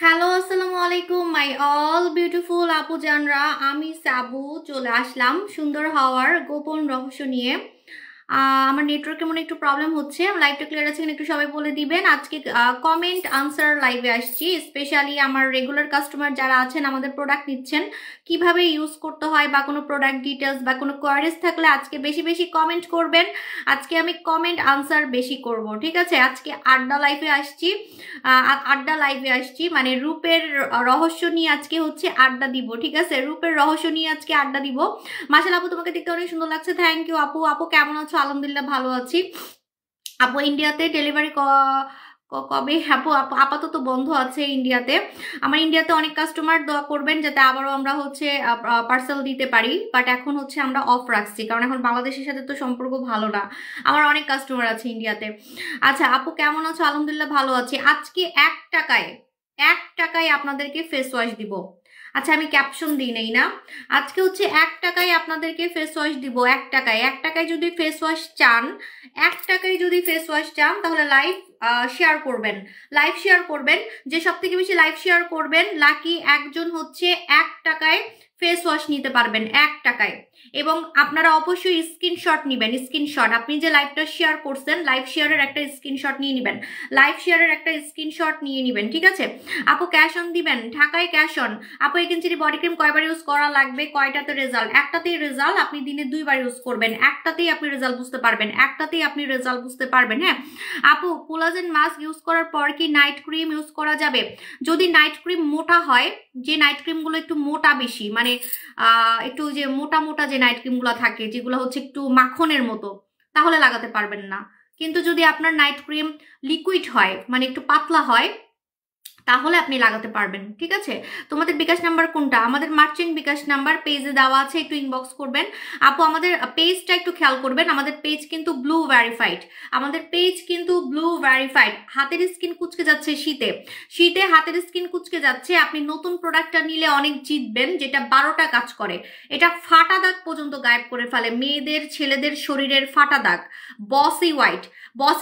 Hello, আসসালামু আলাইকুম my all beautiful আপু জানরা। আমি সাবু চলে আসলাম সুন্দর হওয়ার গোপন রহস্য নিয়ে। আমার নেটওয়ার্কে মনে একটু প্রবলেম হচ্ছে। লাইভটা ক্লিয়ার আছে কিনা একটু সবাই বলে দিবেন। আজকে কমেন্ট আনসার লাইভে আসছি। স্পেশালি আমার রেগুলার কাস্টমার যারা আছেন, আমাদের প্রোডাক্ট নিচ্ছেন, কিভাবে ইউজ করতে হয় বা কোনো প্রোডাক্ট ডিটেলস বা কোনো কোয়ারিজ থাকলে আজকে বেশি বেশি কমেন্ট করবেন। আজকে আমি কমেন্ট আনসার বেশি করব, ঠিক আছে? আজকে আড্ডা লাইভে আসছি, মানে রূপের রহস্য নিয়ে আজকে হচ্ছে আড্ডা দিব, ঠিক আছে? রূপের রহস্য নিয়ে আজকে আড্ডা দিব। মাশাআল্লাহ আপু, তোমাকে দেখতে অনেক সুন্দর লাগছে। থ্যাংক ইউ আপু। আপু কেমন আছো? আলহামদুলিল্লাহ ভালো আছি। আপু ইন্ডিয়াতে ডেলিভারি কবে? আপু আপাতত বন্ধ আছে ইন্ডিয়াতে। আমার ইন্ডিয়াতে অনেক কাস্টমার দোয়া করবেন যাতে আবারও আমরা হচ্ছে পার্সেল দিতে পারি, বাট এখন হচ্ছে আমরা অফ রাখছি, কারণ এখন বাংলাদেশের সাথে তো সম্পর্ক ভালো না। আমার অনেক কাস্টমার আছে ইন্ডিয়াতে। আচ্ছা আপু কেমন আছো? আলহামদুলিল্লাহ ভালো আছি। আজকে 1 টাকায় আপনাদেরকে ফেস ওয়াশ দিব। আচ্ছা আমি ক্যাপশন দিই নেই না। আজকে হচ্ছে 1 টাকায় আপনাদেরকে ফেস ওয়াশ দিব। 1 টাকায় যদি ফেস ওয়াশ চান, 1 টাকায় যদি ফেস ওয়াশ চান তাহলে শেয়ার করবেন। লাইভ শেয়ার করবেন। যে সব থেকে বেশি লাইভ শেয়ার করবেন, লাকি একজন হচ্ছে 1 টাকায় ফেস ওয়াশ নিতে পারবেন। 1 টাকায়। এবং আপনারা অবশ্যই স্ক্রিনশট নিবেন। স্ক্রিনশট, আপনি যে লাইভটা শেয়ার করছেন, লাইভ শেয়ারের একটা স্ক্রিনশট নিয়ে নেবেন। লাইভ শেয়ারের একটা স্ক্রিনশট নিয়ে নেবেন, ঠিক আছে? আপু ক্যাশ অন দিবেন? ঢাকায় ক্যাশ অন। আপু একেঞ্চিরি বডি ক্রিম কয়বার ইউজ করা লাগবে? কয়টাতে রেজাল্ট? একটাতেই রেজাল্ট। আপনি দিনে 2বার ইউজ করবেন, একটাতেই আপনি রেজাল্ট বুঝতে পারবেন। একটাতেই আপনি রেজাল্ট বুঝতে পারবেন। হ্যাঁ আপু, কোলাজেন মাস্ক ইউজ করার পর কি নাইট ক্রিম ইউজ করা যাবে? যদি নাইট ক্রিম মোটা হয়, যে নাইট ক্রিমগুলো একটু মোটা বেশি, মানে একটু যে মোটা মোটা যে নাইট ক্রিমগুলো থাকে, যেগুলো হচ্ছে একটু মাখনের মতো, তাহলে লাগাতে পারবেন না। কিন্তু যদি আপনার নাইট ক্রিম লিকুইড হয়, মানে একটু পাতলা হয়, তাহলে আপনি লাগাতে পারবেন, ঠিক আছে? তোমাদের বিকাশ নাম্বার কোনটা? আমাদের মার্চেন্ট বিকাশ নাম্বার পেজে দেওয়া আছে, একটু ইনবক্স করবেন। আপু আমাদের পেজটা একটু খেয়াল করবেন। আমাদের পেজ কিন্তু ব্লু ভেরিফাইড। আমাদের পেজ কিন্তু ব্লু ভেরিফাইড। হাতের স্কিন কুচকে যাচ্ছে শীতে, শীতে হাতের স্কিন কুচকে যাচ্ছে। আপনি নতুন প্রোডাক্টটা নিলে অনেক জিতবেন, যেটা 12টা কাজ করে। এটা ফাটা দাগ পর্যন্ত গায়েব করে ফেলে, মেয়েদের ছেলেদের শরীরের ফাটা দাগ। বসি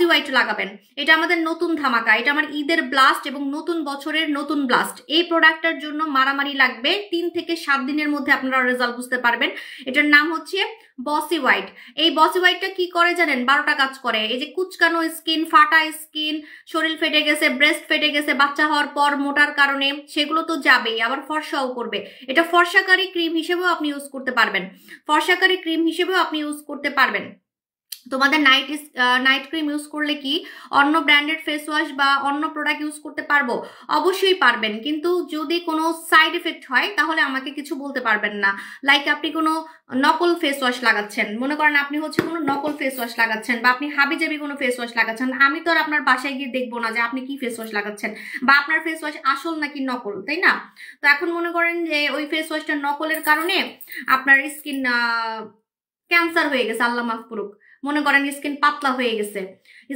হোয়াইট লাগাবেন। এটা আমাদের নতুন ধামাকা, এটা আমার ঈদের ব্লাস্ট এবং নতুন বছরের নতুন ব্লাস্ট। এই প্রোডাক্টটার জন্য মারামারি লাগবে। 3 থেকে 7 দিনের মধ্যে আপনারা রেজাল্ট বুঝতে পারবেন। এটার নাম হচ্ছে বসি হোয়াইট। এই বসি হোয়াইটটা কি করে জানেন? 12টা কাজ করে। এই যে কুচকানো স্কিন, ফাটা স্কিন, শরীর ফেটে গেছে, ব্রেস্ট ফেটে গেছে বাচ্চা হওয়ার পর মোটার কারণে, সেগুলো তো যাবেই, আবার ফর্সাও করবে। এটা ফর্সাকারী ক্রিম হিসেবেও আপনি ইউজ করতে পারবেন। ফর্সাকারী ক্রিম হিসেবেও আপনি ইউজ করতে পারবেন। তোমাদের নাইট ক্রিম ইউজ করলে কি অন্য ব্র্যান্ডেড ফেস ওয়াশ বা অন্য প্রোডাক্ট ইউজ করতে পারবো? অবশ্যই পারবেন, কিন্তু যদি কোনো সাইড এফেক্ট হয় তাহলে আমাকে কিছু বলতে পারবেন না। লাইক আপনি কোনো নকল ফেস ওয়াশ লাগাচ্ছেন, মনে করেন আপনি হচ্ছে কোনো নকল ফেস ওয়াশ লাগাচ্ছেন, বা আপনি হাবিজাবি কোনো ফেস ওয়াশ লাগাচ্ছেন, আমি তো আর আপনার বাসায় গিয়ে দেখবো না যে আপনি কি ফেস ওয়াশ লাগাচ্ছেন বা আপনার ফেস ওয়াশ আসল নাকি নকল, তাই না? তো এখন মনে করেন যে ওই ফেস ওয়াশটা নকলের কারণে আপনার স্কিন ক্যান্সার হয়ে গেছে, আল্লাহ মাফ করুক। মনে করেন স্কিন পাতলা হয়ে গেছে,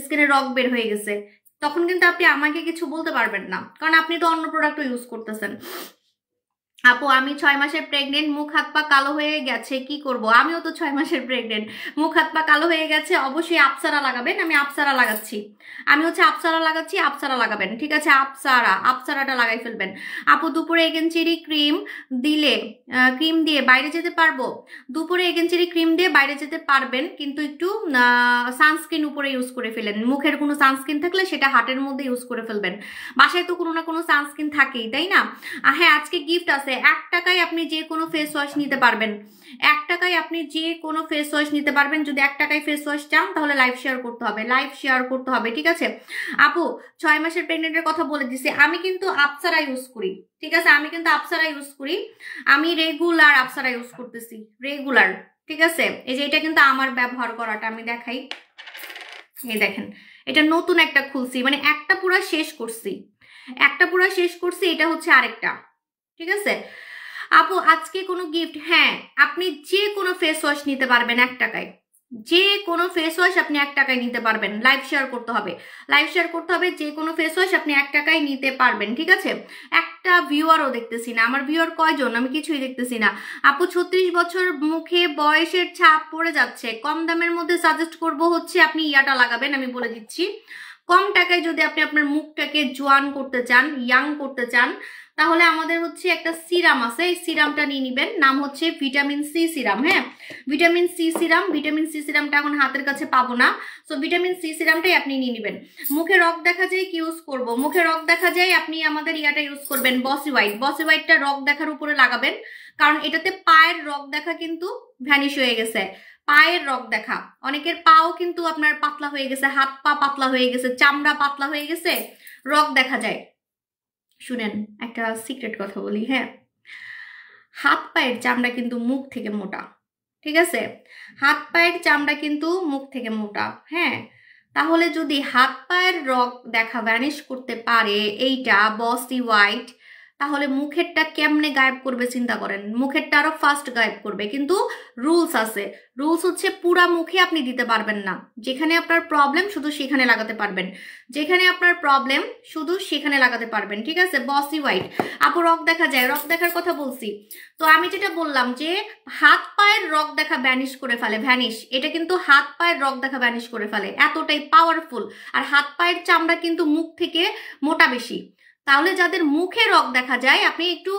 স্কিনে রগ বের হয়ে গেছে, তখন কিন্তু আপনি আমাকে কিছু বলতে পারবেন না, কারণ আপনি তো অন্য প্রোডাক্টও ইউজ করতেছেন। আপু আমি 6 মাসের প্রেগনেন্ট, মুখ হাত পা কালো হয়ে গেছে, কি করব? আমিও তো 6 মাসের প্রেগনেন্ট, মুখ হাত পা কালো হয়ে গেছে। অবশ্যই আপসারা লাগাবেন। আমি আপসারা লাগাচ্ছি, আমি হচ্ছে আপসারা লাগাচ্ছি। আপসারা লাগাবেন, ঠিক আছে? আপসারাটা লাগাই ফেলবেন। আপু দুপুরে এগেনচেরি ক্রিম দিয়ে বাইরে যেতে পারবো? দুপুরে এগেনচেরি ক্রিম দিয়ে বাইরে যেতে পারবেন, কিন্তু একটু সানস্ক্রিন উপরে ইউজ করে ফেলেন। মুখের কোনো সানস্ক্রিন থাকলে সেটা হাতের মধ্যে ইউজ করে ফেলবেন। বাসায় তো কোনো না কোনো সানস্ক্রিন থাকেই, তাই না? হ্যাঁ আজকে গিফট আছে। 1 টাকায় আপনি যে কোনো ফেস ওয়াশ নিতে পারবেন। 1 টাকায় আপনি যে কোনো ফেস ওয়াশ নিতে পারবেন। যদি 1 টাকায় ফেস ওয়াশ চান তাহলে লাইভ শেয়ার করতে হবে, ঠিক আছে? আপু 6 মাসের প্রেগনেন্টের কথা বলে দিছি। আমি কিন্তু আপসারা ইউজ করি, ঠিক আছে? আমি রেগুলার আপসারা ইউজ করতেছি, রেগুলার, ঠিক আছে? এই যে এটা কিন্তু আমার ব্যবহার করাটা আমি দেখাই। এই দেখেন, এটা নতুন একটা খুলছি, মানে একটা পুরা শেষ করছি, এটা হচ্ছে আরেকটা, ঠিক আছে? আপু আজকে কোনো গিফট? হ্যাঁ, আপনি যে কোনো ফেস ওয়াশ নিতে পারবেন 1 টাকায়। যে কোনো ফেস ওয়াশ আপনি 1 টাকায় নিতে পারবেন। লাইভ শেয়ার করতে হবে। যে কোনো ফেস ওয়াশ আপনি 1 টাকায় নিতে পারবেন, ঠিক আছে? একটা ভিউয়ারও দেখতেছি না। আমার ভিউয়ার কয়জন? আমি কিছুই দেখতেছি না। আপু 36 বছর, মুখে বয়সের ছাপ পড়ে যাচ্ছে, কম দামের মধ্যে সাজেস্ট করব হচ্ছে আপনি ইয়াটা লাগাবেন, আমি বলে দিচ্ছি। কম টাকায় যদি আপনি আপনার মুখটাকে জোয়ান করতে চান, ইয়াং করতে চান, তাহলে আমাদের হচ্ছে একটা সিরাম আছে, এই সিরামটা নিয়ে নিবেন, নাম হচ্ছে ভিটামিন সি সিরাম। হ্যাঁ, vitamin C serum. Vitamin C সিরামটা এখন হাতের কাছে পাবো না, সো ভিটামিন সি সিরামটাই আপনি নিয়ে নিবেন। মুখে রগ দেখা যায় কি ইউজ করব? মুখে রগ দেখা যায় আপনি আমাদের ইয়াটা ইউজ করবেন, বসি হোয়াইট। বসি হোয়াইটটা রগ দেখার উপরে লাগাবেন, কারণ এটাতে পায়ের রগ দেখা কিন্তু ভ্যানিশ হয়ে গেছে। পায়ের রগ দেখা, অনেকের পাও কিন্তু আপনার পাতলা হয়ে গেছে, হাত পা পাতলা হয়ে গেছে, চামড়া পাতলা হয়ে গেছে, রগ দেখা যায়। শুনেন একটা সিক্রেট কথা বলি, হ্যাঁ, হাত পায়ের চামড়া কিন্তু মুখ থেকে মোটা, ঠিক আছে? হাত পায়ের চামড়া কিন্তু মুখ থেকে মোটা। হ্যাঁ, তাহলে যদি হাত পায়ের রগ দেখা ভ্যানিশ করতে পারে এইটা বসি হোয়াইট, তাহলে মুখেরটা কেমনে গায়েব করবে চিন্তা করেন। মুখেরটা আরো ফাস্ট গায়েব করবে, কিন্তু রুলস আছে। রুলস হচ্ছে পুরা মুখে আপনি দিতে পারবেন না, যেখানে আপনার প্রবলেম শুধু সেখানে লাগাতে পারবেন, যেখানে আপনার প্রবলেম শুধু সেখানে লাগাতে পারবেন, ঠিক আছে? বসি হোয়াইট। আপু রগ দেখা যায়, রগ দেখার কথা বলছি তো আমি যেটা বললাম যে হাত পায়ের রগ দেখা ভ্যানিশ করে ফেলে, ভ্যানিশ, এটা কিন্তু হাত পায়ের রগ দেখা ভ্যানিশ করে ফেলে, এতটাই পাওয়ারফুল। আর হাত পায়ের চামড়া কিন্তু মুখ থেকে মোটা বেশি। তাহলে যাদের মুখে রগ দেখা যায়, আপনি একটু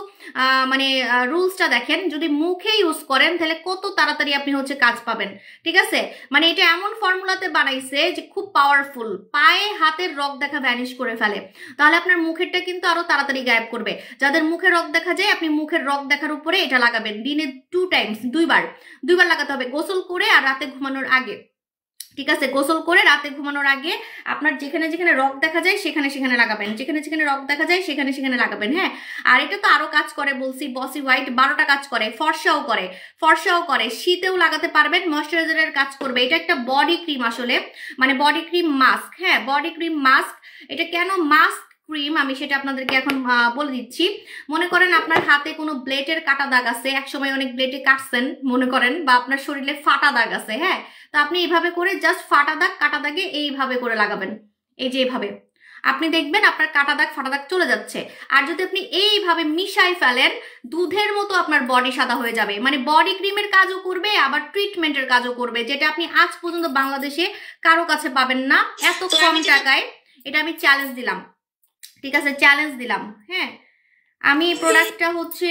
মানে রুলসটা দেখেন, যদি মুখে ইউজ করেন তাহলে কত তাড়াতাড়ি আপনি হচ্ছে কাজ পাবেন, ঠিক আছে? মানে এটা এমন ফর্মুলাতে বানাইছে যে খুব পাওয়ারফুল, পায়ে হাতের রগ দেখা ভ্যানিশ করে ফেলে। তাহলে আপনার মুখেরটা কিন্তু আরো তাড়াতাড়ি গায়েব করবে। যাদের মুখে রগ দেখা যায়, আপনি মুখের রগ দেখার উপরে এটা লাগাবেন, দিনে 2 টাইমস, দুইবার লাগাতে হবে, গোসল করে আর রাতে ঘুমানোর আগে, ঠিক আছে? গোসল করে রাতে ঘুমানোর আগে আপনার যেখানে যেখানে রগ দেখা যায় সেখানে সেখানে লাগাবেন, যেখানে যেখানে রগ দেখা যায় সেখানে সেখানে লাগাবেন। হ্যাঁ, আর এটা তো আরো কাজ করে বলছি, বসি হোয়াইট 12টা কাজ করে, ফর্সাও করে, শীতেও লাগাতে পারবেন, ময়শ্চারাইজারের কাজ করবে। এটা একটা বডি ক্রিম, আসলে মানে বডি ক্রিম মাস্ক। হ্যাঁ, বডি ক্রিম মাস্ক। এটা কেন মাস্ক ক্রিম আমি সেটা আপনাদেরকে এখন বলে দিচ্ছি। মনে করেন আপনার হাতে কোনো ব্লেডের কাটা দাগ আছে, একসময় অনেক ব্লেডে কাটছেন মনে করেন, বা আপনার শরীরে ফাটা দাগ আছে, হ্যাঁ, তো আপনি এইভাবে করে জাস্ট ফাটা দাগ কাটা দাগে এইভাবে করে লাগাবেন, এই যে এইভাবে আপনি দেখবেন আপনার কাটা দাগ ফাটা দাগ চলে যাচ্ছে। আর যদি আপনি এইভাবে মিশাই ফেলেন, দুধের মতো আপনার বডি সাদা হয়ে যাবে। মানে বডি ক্রিমের কাজও করবে আবার ট্রিটমেন্টের কাজও করবে, যেটা আপনি আজ পর্যন্ত বাংলাদেশে কারো কাছে পাবেন না এত কম টাকায়। এটা আমি চ্যালেঞ্জ দিলাম, ঠিক আছে? চ্যালেঞ্জ দিলাম। হ্যাঁ, আমি এই প্রোডাক্টটা হচ্ছে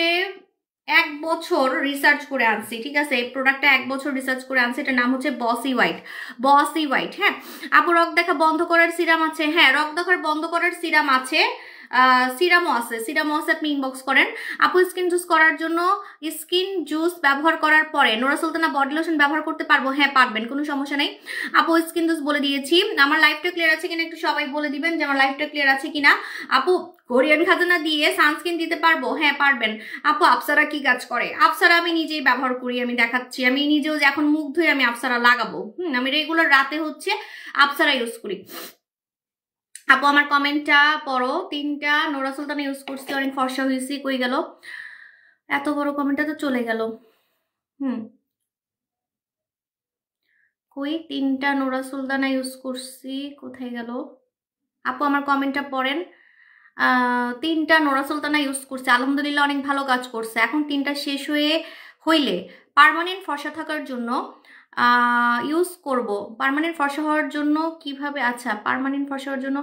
1 বছর রিসার্চ করে আনছি, ঠিক আছে? এই প্রোডাক্টটা 1 বছর রিসার্চ করে আনছি। এটার নাম হচ্ছে বসি হোয়াইট। হ্যাঁ, আপু রগ দেখা বন্ধ করার সিরাম আছে? হ্যাঁ, রগ দেখার বন্ধ করার সিরাম আছে, সিরামও আছে, আপনি ইনবক্স করেন। আপু স্কিন জুস করার জন্য, স্কিন জুস ব্যবহার করার পরে নোরা সুলতানা বডি লোশন ব্যবহার করতে পারবো? হ্যাঁ পারবেন, কোনো সমস্যা নেই। আপু স্কিন জুস বলে দিয়েছি। আমার লাইফটা ক্লিয়ার আছে কিনা একটু সবাই বলে দিবেন যে আমার লাইফটা ক্লিয়ার আছে কিনা। আপু কোরিয়ান খাজানা দিয়ে সানস্ক্রিন দিতে পারবো? হ্যাঁ পারবেন। আপু আপ্সারা কি কাজ করে? আপ্সারা আমি নিজেই ব্যবহার করি, আমি দেখাচ্ছি। আমি নিজেও যে এখন মুখ ধুয়ে আমি আপ্সারা লাগাবো, আমি রেগুলার রাতে হচ্ছে আপ্সারা ইউজ করি। আপু আমার কমেন্টটা পড়ো। 3টা নোরা সুলতানা ইউজ করছি, অনেক ফর্সা হয়েছি। কই গেল এত বড় কমেন্টটা? তো চলে গেল। কই 3টা নোরা সুলতানা ইউজ করছি, কোথায় গেল? আপু আমার কমেন্টটা পড়েন। 3টা নোরা সুলতানা ইউজ করছে, আলহামদুলিল্লাহ অনেক ভালো কাজ করছে। এখন 3টা শেষ হইলে পার্মানেন্ট ফর্সা থাকার জন্য ইউজ করব। পার্মানেন্ট ফর্সা হওয়ার জন্য কিভাবে? আচ্ছা, পার্মানেন্ট ফর্সা হওয়ার জন্য,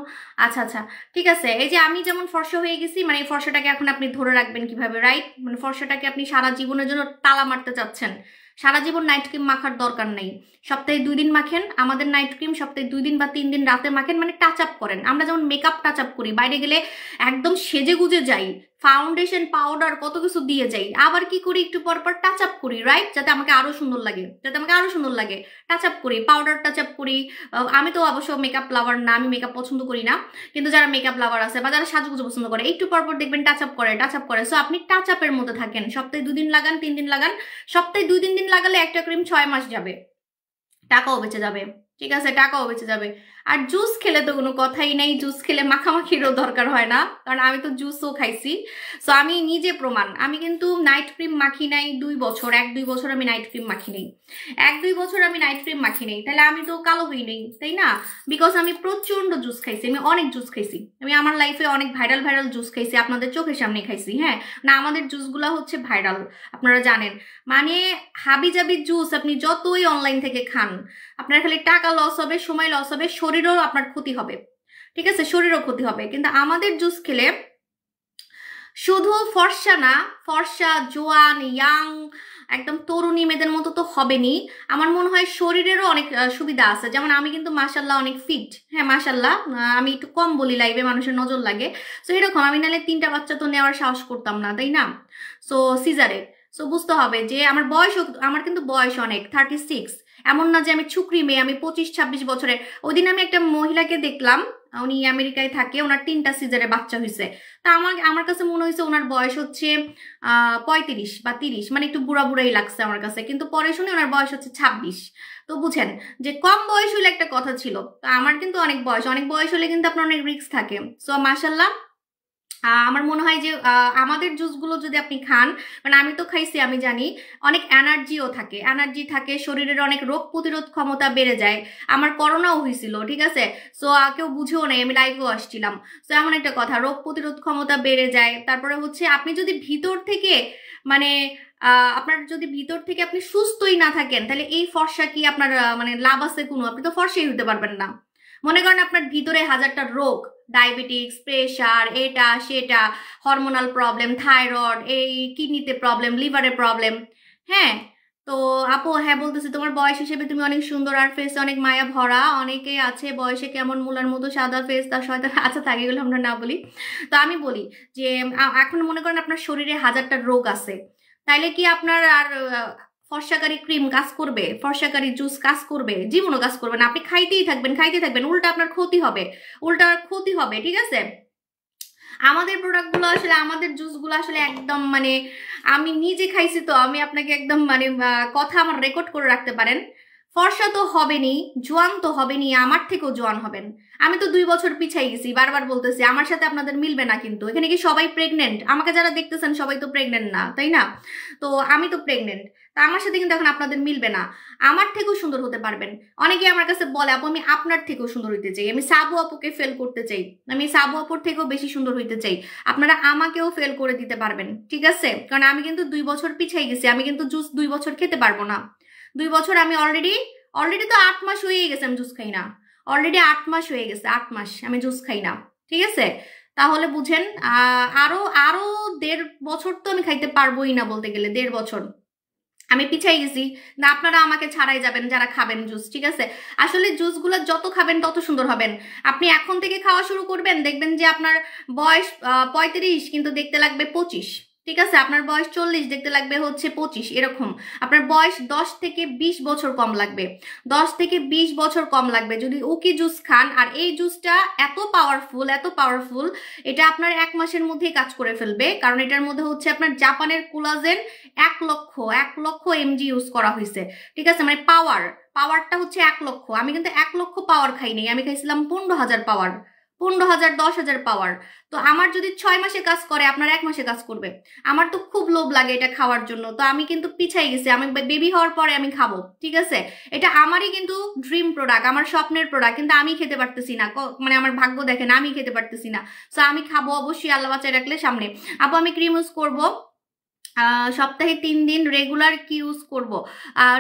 আচ্ছা ঠিক আছে। এই যে আমি যেমন ফর্সা হয়ে গেছি, মানে এই ফর্সাটাকে এখন আপনি ধরে রাখবেন কিভাবে, রাইট? মানে ফর্সাটাকে আপনি সারা জীবনের জন্য তালা মারতে চাচ্ছেন, সারা জীবন নাইট ক্রিম মাখার দরকার নেই, সপ্তাহে 2 দিন মাখেন। আমাদের নাইট ক্রিম সপ্তাহে 2 দিন বা 3 দিন রাতে মাখেন, মানে টাচ আপ করেন। আমরা যেমন মেকআপ টাচ আপ করি, বাইরে গেলে একদম সেজে গুজে যাই, ফাউন্ডেশন পাউডার কত কিছু দিয়ে যাই, আবার কি করি একটু পর পর টাচ আপ করি, রাইট? যাতে আমাকে আরো সুন্দর লাগে, টাচ আপ করি, পাউডার টাচ আপ করি। আমি তো অবশ্য মেকআপ লাভার না, আমি মেকআপ পছন্দ করি না, কিন্তু যারা মেকআপ লাভার আছে বা যারা সাজুগুজু পছন্দ করে, একটু পর পর দেখবেন টাচ আপ করে। সো আপনি টাচ আপের মধ্যে থাকেন, সপ্তাহে 2 দিন লাগান, 3 দিন লাগান। সপ্তাহে 2-3 দিন লাগালে একটা ক্রিম 6 মাস যাবে, টাকাও বেঁচে যাবে, ঠিক আছে? টাকাও বেঁচে যাবে। আর জুস খেলে তো কোনো কথাই নেই, জুস খেলে মাখামাখিরও দরকার হয় না, কারণ আমি তো জুসও খাইছি। সো আমি নিজে প্রমাণ, আমি কিন্তু নাইট ক্রিম মাখি নাই 2 বছর, 1-2 বছর আমি নাইট ক্রিম মাখি নেই, 1-2 বছর আমি নাইট ক্রিম মাখি নেই, তাহলে আমি তো কালো হই নেই, তাই না? বিকজ আমি প্রচন্ড জুস খাইছি, আমি অনেক জুস খাইছি, আমি আমার লাইফে অনেক ভাইরাল জুস খাইছি, আপনাদের চোখের সামনে খাইছি। হ্যাঁ, না আমাদের জুসগুলা হচ্ছে ভাইরাল, আপনারা জানেন। মানে হাবিজাবি জুস আপনি যতই অনলাইন থেকে খান, আপনার খালি টাকা লস হবে, সময় লস হবে, শরীরেও আপনার ক্ষতি হবে। ঠিক আছে, শরীরও ক্ষতি হবে। কিন্তু আমাদের জুস খেলে শুধু ফর্সা না, ফর্সা জোয়ান ইয়াং একদম তরুণী মেয়েদের মতো তো হবেনি, আমার মনে হয় শরীরেরও অনেক সুবিধা আছে। যেমন আমি কিন্তু মাশাল্লাহ অনেক ফিট, হ্যাঁ মাশাল্লাহ, আমি একটু কম বলি লাইভে, মানুষের নজর লাগে। সো এরকম, আমি নাহলে 3টা বাচ্চা তো নেওয়ার সাহস করতাম না, তাই না? সো সিজারে, সো বুঝতে হবে যে আমার বয়স, আমার কিন্তু বয়স অনেক 36, এমন না যে আমি ছুকরি মেয়ে, আমি 25-26 বছরের। ওই দিন আমি একটা মহিলাকে দেখলাম, উনি আমেরিকায় থাকে, ওনার 3টা সিজারে বাচ্চা হয়েছে। তা আমার কাছে মনে হয়েছে ওনার বয়স হচ্ছে 35 বা 30, মানে একটু বুড়া বুড়াই লাগছে আমার কাছে, কিন্তু পরে শুনে ওনার বয়স হচ্ছে 26। তো বুঝেন যে কম বয়স হলে একটা কথা ছিল, তো আমার কিন্তু অনেক বয়স, অনেক বয়স হলে কিন্তু আপনার অনেক রিস্ক থাকে। সো মাশাল্লাহ, আমার মনে হয় যে আমাদের জুসগুলো যদি আপনি খান, মানে আমি তো খাইছি, আমি জানি অনেক এনার্জিও থাকে, এনার্জি থাকে, শরীরের অনেক রোগ প্রতিরোধ ক্ষমতা বেড়ে যায়। আমার করোনাও হয়েছিল, ঠিক আছে? সো কেউ বুঝেও নেই, আমি লাইভেও আসছিলাম। সো এমন একটা কথা, রোগ প্রতিরোধ ক্ষমতা বেড়ে যায়। তারপরে হচ্ছে আপনি যদি ভিতর থেকে মানে আপনার যদি ভিতর থেকে আপনি সুস্থই না থাকেন, তাহলে এই ফর্সা কি আপনার মানে লাভ আছে কোনো? আপনি তো ফর্সাই হতে পারবেন না। মনে করেন আপনার ভিতরে হাজারটা রোগ, ডায়াবেটিক্স, প্রেশার, এটা সেটা, হরমোনাল প্রবলেম, থাইরয়েড, এই কিডনিতে প্রবলেম, লিভারে প্রবলেম, হ্যাঁ। তো আপু, হ্যাঁ বলতেছি, তোমার বয়স হিসেবে তুমি অনেক সুন্দর, আর ফেসে অনেক মায়া ভরা। অনেকে আছে বয়সে কেমন মুলার মতো সাদা ফেস, তার শয়তান আচ্ছা থাকে, এগুলো আমরা না বলি। তো আমি বলি যে এখন মনে করেন আপনার শরীরে হাজারটা রোগ আছে, তাইলে কি আপনার আর ফর্সাকারী ক্রিম কাজ করবে? ফর্সাকারী জুস কাজ করবে? জীবনও কাজ করবে না। আপনি খাইতেই থাকবেন, খাইতে থাকবেন, উল্টা আপনার ক্ষতি হবে, উল্টা ক্ষতি হবে, ঠিক আছে? আমাদের প্রোডাক্টগুলো আসলে, আমাদের জুসগুলো আসলে একদম মানে আমি নিজে খাইছি, তো আমি আপনাকে একদম মানে কথা আমার রেকর্ড করে রাখতে পারেন। ফর্সা তো হবেনি, জোয়ান তো হবেনি, আমার থেকেও জোয়ান হবেন। আমি তো 2 বছর পিছাই গেছি, বারবার বলতেছি, আমার সাথে আপনাদের মিলবে না। কিন্তু এখানে কি সবাই প্রেগনেন্ট? আমাকে যারা দেখতেছেন সবাই তো প্রেগনেন্ট না, তাই না? তো আমি তো প্রেগনেন্ট, তা আমার সাথে কিন্তু এখন আপনাদের মিলবে না। আমার থেকেও সুন্দর হতে পারবেন। অনেকে আমার কাছে বলে, আপু আমি আপনার থেকেও সুন্দর হইতে চাই, আমি সাবু আপুকে ফেল করতে চাই, আমি সাবু আপুর থেকেও বেশি সুন্দর হইতে চাই। আপনারা আমাকেও ফেল করে দিতে পারবেন, ঠিক আছে? কারণ আমি কিন্তু 2 বছর পিছাই গেছি, আমি কিন্তু জুস 2 বছর খেতে পারবো না। 2 বছর আমি অলরেডি, অলরেডি তো 8 মাস হয়ে গেছে আমি জুস খাই না। অলরেডি 8 মাস হয়ে গেছে, 8 মাস আমি জুস খাই না, ঠিক আছে? তাহলে বুঝেন, আরো আরো 1.5 বছর তো আমি খাইতে পারবোই না, বলতে গেলে 1.5 বছর আমি পিছাই গেছি। না আপনারা আমাকে ছাড়াই যাবেন যারা খাবেন জুস, ঠিক আছে? আসলে জুসগুলো যত খাবেন তত সুন্দর হবেন। আপনি এখন থেকে খাওয়া শুরু করবেন, দেখবেন যে আপনার বয়স 35 কিন্তু দেখতে লাগবে 25, ঠিক আছে? আপনার বয়স 40 দেখতে লাগবে হচ্ছে 25, এরকম। আপনার বয়স 10 থেকে 20 বছর কম লাগবে, 10 থেকে 20 বছর কম লাগবে যদি ওকি জুস খান। আর এই জুসটা এত পাওয়ারফুল, এত পাওয়ারফুল, এটা আপনার 1 মাসের মধ্যেই কাজ করে ফেলবে। কারণ এটার মধ্যে হচ্ছে আপনার জাপানের কোলাজেন 1 লক্ষ এমজি ইউজ করা হয়েছে, ঠিক আছে? মানে পাওয়ারটা হচ্ছে 1 লক্ষ। আমি কিন্তু 1 লক্ষ পাওয়ার খাই নাই, আমি খাইছিলাম 15,000 পাওয়ার, 15,000, 10,000 পাওয়ার। তো আমার যদি 6 মাসে কাজ করে, আপনার 1 মাসে কাজ করবে। আমার তো খুব লোভ লাগে এটা খাওয়ার জন্য, তো আমি কিন্তু পিছাই গেছি। আমি বেবি হওয়ার পরে আমি খাবো, ঠিক আছে? এটা আমারই কিন্তু ড্রিম প্রোডাক্ট, আমার স্বপ্নের প্রোডাক্ট, কিন্তু আমি খেতে পারতেছি না। মানে আমার ভাগ্য দেখেন, আমি খেতে পারতেছি না। তো আমি খাবো অবশ্যই, আল্লাহ বাঁচায় রাখলে সামনে। আপু আমি ক্রিম ইউজ করবো সপ্তাহে 3 দিন। রেগুলার কি ইউজ করব?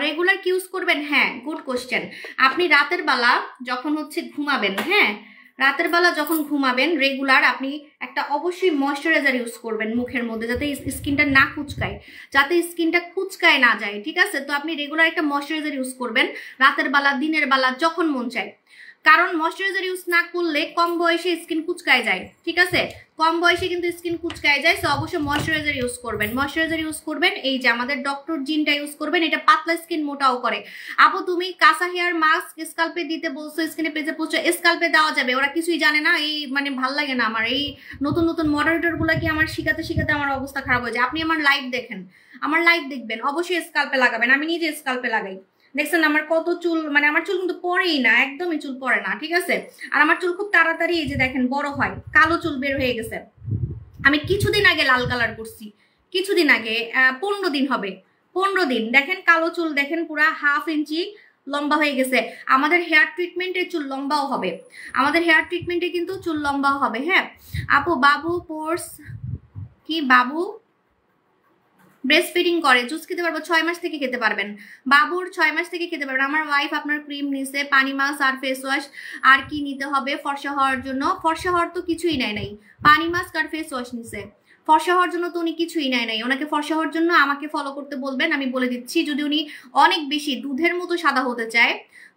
রেগুলার কি ইউজ করবেন? হ্যাঁ, গুড কোশ্চেন। আপনি রাতের বেলা যখন হচ্ছে ঘুমাবেন, হ্যাঁ রাতের বেলা যখন ঘুমাবেন, রেগুলার আপনি একটা অবশ্যই ময়শ্চারাইজার ইউজ করবেন মুখের মধ্যে, যাতে স্কিনটা না কুচকায়, যাতে স্কিনটা কুচকায় না যায়, ঠিক আছে? তো আপনি রেগুলার একটা ময়শ্চারাইজার ইউজ করবেন রাতের বেলা, দিনের বেলা, যখন মন চায়। কারণ ময়শ্চারাইজার ইউজ না করলে কম বয়সে স্কিন কুচকায় যায়, ঠিক আছে? কম বয়সে কিন্তু স্কিন কুচকায় যায়। সো অবশ্যই ময়শ্চারাইজার ইউজ করবেন, ময়শ্চারাইজার ইউজ করবেন। এই যে আমাদের ডক্টর জিনটা ইউজ করবেন, এটা পাতলা স্কিন মোটাও করে। আপু তুমি কাঁচা হেয়ার মাস্ক স্কাল্পে দিতে বলছো, স্কিনে পেজে বলছো, স্কাল্পে দেওয়া যাবে, ওরা কিছুই জানে না। এই মানে ভাল লাগে না আমার এই নতুন নতুন মডারেটর গুলা, কি আমার শিখাতে শিখাতে আমার অবস্থা খারাপ হয়ে যায়। আপনি আমার লাইভ দেখেন, আমার লাইভ দেখবেন, অবশ্যই স্কাল্পে লাগাবেন। আমি নিজে স্কাল্পে লাগাই, দেখছেন আমার কত চুল, মানে আমার চুল কিন্তু পড়েই না, একদমই চুল পড়ে না, ঠিক আছে? আর আমার চুল খুব তাড়াতাড়ি এই যে দেখেন বড় হয়, কালো চুল বের হয়ে গেছে। আমি কিছুদিন আগে লাল কালার করছি, কিছুদিন আগে 15 দিন হবে, 15 দিন। দেখেন কালো চুল, দেখেন পুরা 1/2 ইঞ্চি লম্বা হয়ে গেছে। আমাদের হেয়ার ট্রিটমেন্টে চুল লম্বাও হবে, আমাদের হেয়ার ট্রিটমেন্টে কিন্তু চুল লম্বাও হবে। হ্যাঁ আপু, বাবু পোর্স কি? বাবু ব্রেস্ট ফিডিং করে, জুস খেতে পারবো, 6 মাস থেকে খেতে পারবেন, বাবুর 6 মাস থেকে খেতে পারবেন। আমার ওয়াইফ আপনার ক্রিম নিছে, পানি মাস্ক আর ফেস ওয়াশ। আর কি নিতে হবে ফর্সা হওয়ার জন্য? ফর্সা হওয়ার তো কিছুই নাই, পানি মাস্ক আর ফেস ওয়াশ নিছে। ফর্সা হওয়ার জন্য তো উনি কিছুই নাই। ওনাকে ফর্সা হওয়ার জন্য আমাকে ফলো করতে বলবেন, আমি বলে দিচ্ছি। যদি উনি অনেক বেশি দুধের মতো সাদা হতে চায়,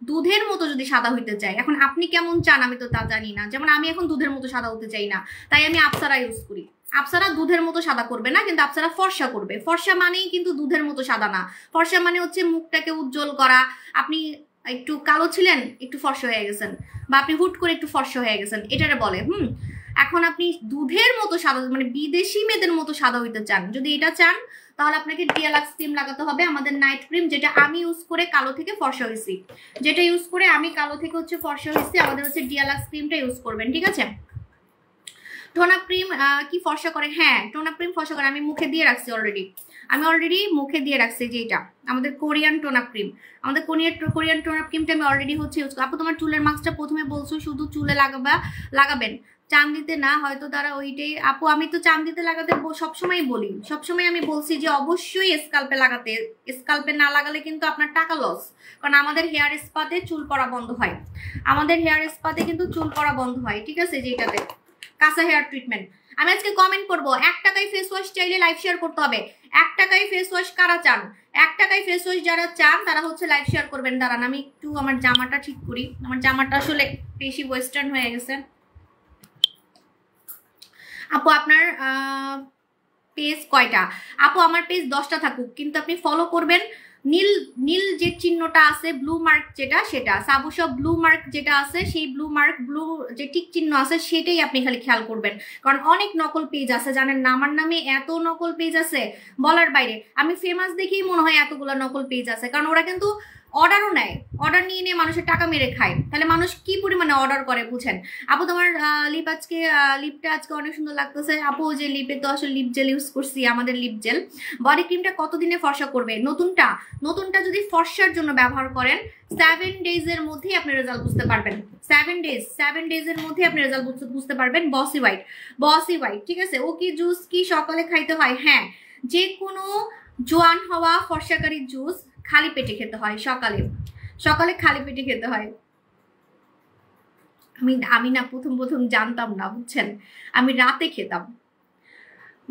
দুধের মতো যদি সাদা হইতে চায়, এখন আপনি কেমন চান আমি তো তা জানি না। যেমন আমি এখন দুধের মতো সাদা হতে চাই না, তাই আমি আপসারা ইউজ করি। আপসারা দুধের মতো সাদা করবে না, কিন্তু আপসারা ফর্সা করবে। ফর্সা মানেই কিন্তু দুধের মতো সাদা না। ফর্সা মানে হচ্ছে মুখটাকে উজ্জ্বল করা। আপনি একটু কালো ছিলেন, একটু ফর্সা হয়ে গেছেন, বা আপনি হুট করে একটু ফর্সা হয়ে গেছেন, এটারে বলে। এখন আপনি দুধের মতো সাদা, মানে বিদেশি মেয়েদের মতো সাদা হইতে চান, যদি এটা চান তাহলে আপনাকে ডিয়ালাক্স ক্রিম লাগাতে হবে, আমাদের নাইট ক্রিম, যেটা আমি ইউজ করে কালো থেকে ফর্সা হয়েছি, যেটা ইউজ করে আমি কালো থেকে হচ্ছে ফর্সা হয়েছি, আমাদের হচ্ছে ডিয়ালাক্স ক্রিমটা ইউজ করবেন, ঠিক আছে? টোনা ক্রিম কি ফর্সা করে? হ্যাঁ, টোনা ক্রিম ফর্সা করে। আমি মুখে দিয়ে রাখছি অলরেডি, মুখে দিয়ে রাখছি। যে এটা আমাদের কোরিয়ান টোনা ক্রিম, আমাদের কোরিয়ান টোনা ক্রিমটা আমি অলরেডি হচ্ছে ইউজ করি। আপু তোমার চুলের মাস্কটা প্রথমে বলছো শুধু চুলে লাগাবেন, চান্দিতে না, হয়তো তারা ওইটাই। আপু আমি তো চান্দিতে লাগাতে সবসময় বলি, সবসময় আমি বলছি যে অবশ্যই স্কাল্পে লাগাতে। স্কাল্পে না লাগালে কিন্তু আপনার টাকা লস, কারণ আমাদের হেয়ার স্পাতে চুল পড়া বন্ধ হয়, আমাদের হেয়ার স্পাতে কিন্তু চুল পড়া বন্ধ হয়, ঠিক আছে? যেটাতে কাঁচা হেয়ার ট্রিটমেন্ট। আমি আজকে কমেন্ট করবো, 1 টাকায় ফেস ওয়াশ চাইলে লাইভ শেয়ার করতে হবে। 1 টাকায় ফেস ওয়াশ কারা চান? 1 টাকায় ফেস ওয়াশ যারা চান তারা হচ্ছে লাইভ শেয়ার করবেন। দাঁড়ান আমি একটু আমার জামাটা ঠিক করি, আমার জামাটা আসলে বেশি ওয়েস্টার্ন হয়ে গেছে। আপু আপনার পেজ কয়টা? আপু আমার পেজ 10টা থাকুক, কিন্তু আপনি ফলো করবেন নীল নীল যে চিহ্নটা আছে, ব্লু মার্ক যেটা, সেটা সাবুসব ব্লু মার্ক যেটা আছে, সেই ব্লু মার্ক, ব্লু যে টিক চিহ্ন আছে সেটাই আপনি খালি খেয়াল করবেন। কারণ অনেক নকল পেজ আছে, জানেন না? আমার নামে এত নকল পেজ আছে বলার বাইরে। আমি ফেমাস দেখেই মনে হয় এতগুলো নকল পেজ আছে, কারণ ওরা কিন্তু অর্ডারও নেয়, অর্ডার নিয়ে মানুষের টাকা মেরে খায়। তাহলে মানুষ কি পরিমাণে অর্ডার করে বুঝেন? আপু তোমার লিপটা আজকে অনেক সুন্দর লাগতেছে। আপু যে লিপে তো আসলে লিপ জেল ইউজ করছি, আমাদের লিপ জেল। বডি ক্রিমটা কতদিনে ফর্সা করবে? নতুনটা যদি ফর্সার জন্য ব্যবহার করেন 7 ডেজের মধ্যেই আপনি রেজাল্ট বুঝতে পারবেন। 7 ডেজের মধ্যে আপনি রেজাল্ট বুঝতে পারবেন। বসি হোয়াইট, ঠিক আছে? ও কি জুস কি সকালে খাইতে হয়? হ্যাঁ, যে কোনো জোয়ান হওয়া ফর্সাকারী জুস খালি পেটে খেতে হয়, সকালে খালি পেটে খেতে হয়। আমি না প্রথম জানতাম না, বুঝছেন? আমি রাতে খেতাম,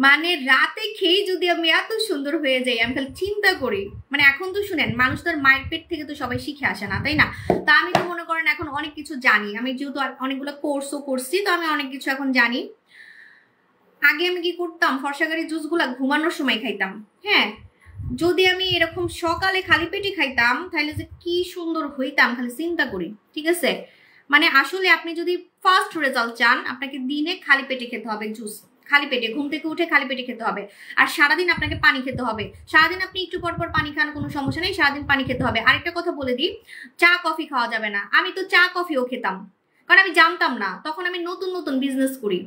মানে রাতে খেয়ে যদি আমি এত সুন্দর হয়ে যাই, আমি খালি চিন্তা করি। মানে এখন তো শুনেন, মানুষ তার মায়ের পেট থেকে তো সবাই শিখে আসে না, তাই না? তা আমি তো মনে করেন এখন অনেক কিছু জানি, আমি যেহেতু অনেকগুলো কোর্সও করছি, তো আমি অনেক কিছু এখন জানি। আগে আমি কি করতাম, ফর্সাকারী জুসগুলা ঘুমানোর সময় খাইতাম। হ্যাঁ, যদি আমি এরকম সকালে খালি পেটে খাইতাম তাহলে যে কি সুন্দর হইতাম, খালি চিন্তা করি, ঠিক আছে? মানে আসলে আপনি যদি ফার্স্ট রেজাল্ট চান, আপনাকে দিনে খালি পেটে খেতে হবে জুস, খালি পেটে, ঘুম থেকে উঠে খালি পেটে খেতে হবে। আর সারাদিন আপনাকে পানি খেতে হবে। সারাদিন আপনি একটু পর পানি খান, কোনো সমস্যা নেই, সারাদিন পানি খেতে হবে। আরেকটা কথা বলে দিই, চা কফি খাওয়া যাবে না। আমি তো চা কফিও খেতাম, কারণ আমি জানতাম না, তখন আমি নতুন বিজনেস করি।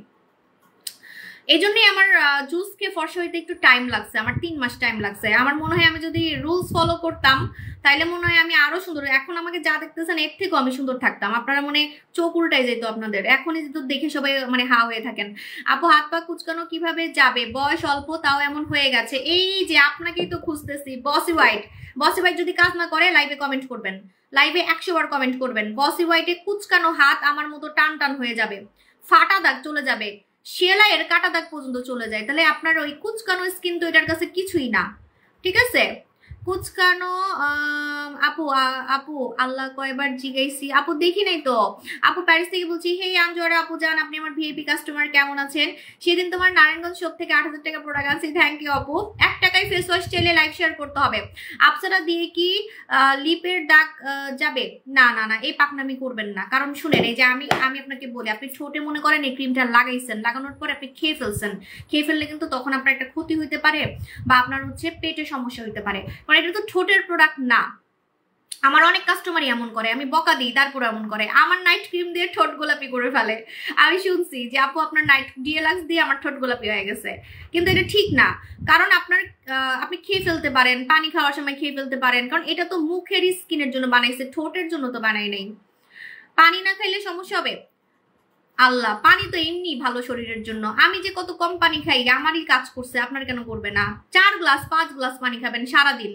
এই জন্যই আমার জুসকে ফর্সা হইতে একটু টাইম লাগছে, আমার 3 মাস টাইম লাগছে। আমার মনে হয় আমি যদি রুলস ফলো করতাম তাইলে মনে হয় আমি আরো সুন্দর, এখন আমাকে যা দেখতেছেন এর থেকেও আমি সুন্দর থাকতাম। আপনারা মনে চোখ উল্টাই যেত আপনাদের, এখনই তো দেখে সবাই মানে হা হয়ে থাকেন। আপু হাত পা কুচকানো কিভাবে যাবে? বয়স অল্প তাও এমন হয়ে গেছে। এই যে আপনাকেই তো খুঁজতেছি। বসি হোয়াইট যদি কাজ না করে লাইভে কমেন্ট করবেন, লাইভে 100 বার কমেন্ট করবেন। বসি হোয়াইটে কুচকানো হাত আমার মতো টান হয়ে যাবে, ফাটা দাগ চলে যাবে, সেলাইয়ের কাটা দাগ পর্যন্ত চলে যায়। তাহলে আপনার ওই কুচকানো স্কিন তো এটার কাছে কিছুই না, ঠিক আছে? কুচকানো আপু আল্লাহ কয়বার জিগাইছি, আপু দেখি নাই তো। আপু প্যারিস থেকে বলছি, হে আঞ্জুয়ারা আপু জান, আপনি আমার ভিআইপি কাস্টমার, কেমন আছেন? সেদিন তোমার নারায়ণগঞ্জ শপ থেকে 8,000 টাকা প্রোডাক্ট আনছি, থ্যাংক ইউ আপু। 1 টাকায় ফেস ওয়াশ চাইলে লাইভ শেয়ার করতে হবে। আপসারা দিয়ে কি লিপের দাগ যাবে? না, এই পাকনামি করবেন না। কারণ শুনেন, এই যে আমি আপনাকে বলি, আপনি ঠোঁটে মনে করেন এই ক্রিমটা লাগাইছেন, লাগানোর পরে আপনি খেয়ে ফেললে কিন্তু তখন আপনার একটা ক্ষতি হইতে পারে, বা আপনার হচ্ছে পেটে সমস্যা হইতে পারে, কারণ এটা তো ঠোঁটের প্রোডাক্ট না। আমার অনেক কাস্টমারই এমন করে, আমি বকা দিই তারপর এমন করে, আমার নাইট ক্রিম দিয়ে ঠোঁট গোলাপি করে ফেলে। আমি শুনছি যে আপু আপনার নাইট ডিএলাক্স দিয়ে আমার ঠোঁট গোলাপি হয়ে গেছে, কিন্তু এটা ঠিক না। কারণ আপনি খেয়ে ফেলতে পারেন, পানি খাওয়ার সময় খেয়ে ফেলতে পারেন, কারণ এটা তো মুখের স্কিনের জন্য বানাইছে, ঠোঁটের জন্য তো বানাই নাই। পানি না খাইলে সমস্যা হবে? আল্লাহ, পানি তো এমনি ভালো শরীরের জন্য। আমি যে কত কম পানি খাই, আমারই কাজ করছে, আপনার কেন করবে না? 4 গ্লাস 5 গ্লাস পানি খাবেন সারাদিন,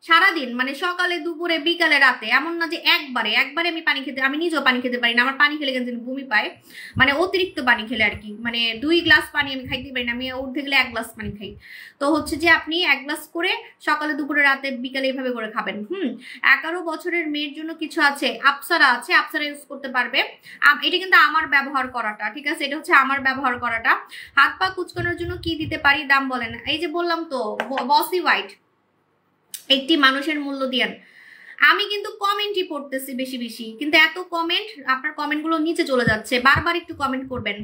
সারাদিন মানে সকালে দুপুরে বিকালে রাতে, এমন না যে একবারে একবারে আমি পানি খেতে, আমি নিজেও পানি খেতে পারি না, আমার পানি খেলে কেন বমি পায়, মানে অতিরিক্ত পানি খেলে আর কি, মানে 2 গ্লাস পানি আমি খাইতে পারি না, আমি উঠতে গেলে 1 গ্লাস পানি খাই। তো হচ্ছে যে আপনি 1 গ্লাস করে সকালে দুপুরে রাতে বিকালে এইভাবে করে খাবেন। 11 বছরের মেয়ের জন্য কিছু আছে, আপসারা আছে, আপসারা ইউজ করতে পারবে। এটা কিন্তু আমার ব্যবহার করাটা, ঠিক আছে, এটা হচ্ছে আমার ব্যবহার করাটা। হাত পা কুচকানোর জন্য কি দিতে পারি, দাম বলেন। এই যে বললাম তো, বসি হোয়াইট, একটি মানুষের মূল্য দিয়েন। আমি কিন্তু কমেন্টই পড়তেছি বেশি বেশি, কিন্তু এত কমেন্ট, আপনার কমেন্টগুলো নিচে চলে যাচ্ছে, বারবার একটু কমেন্ট করবেন।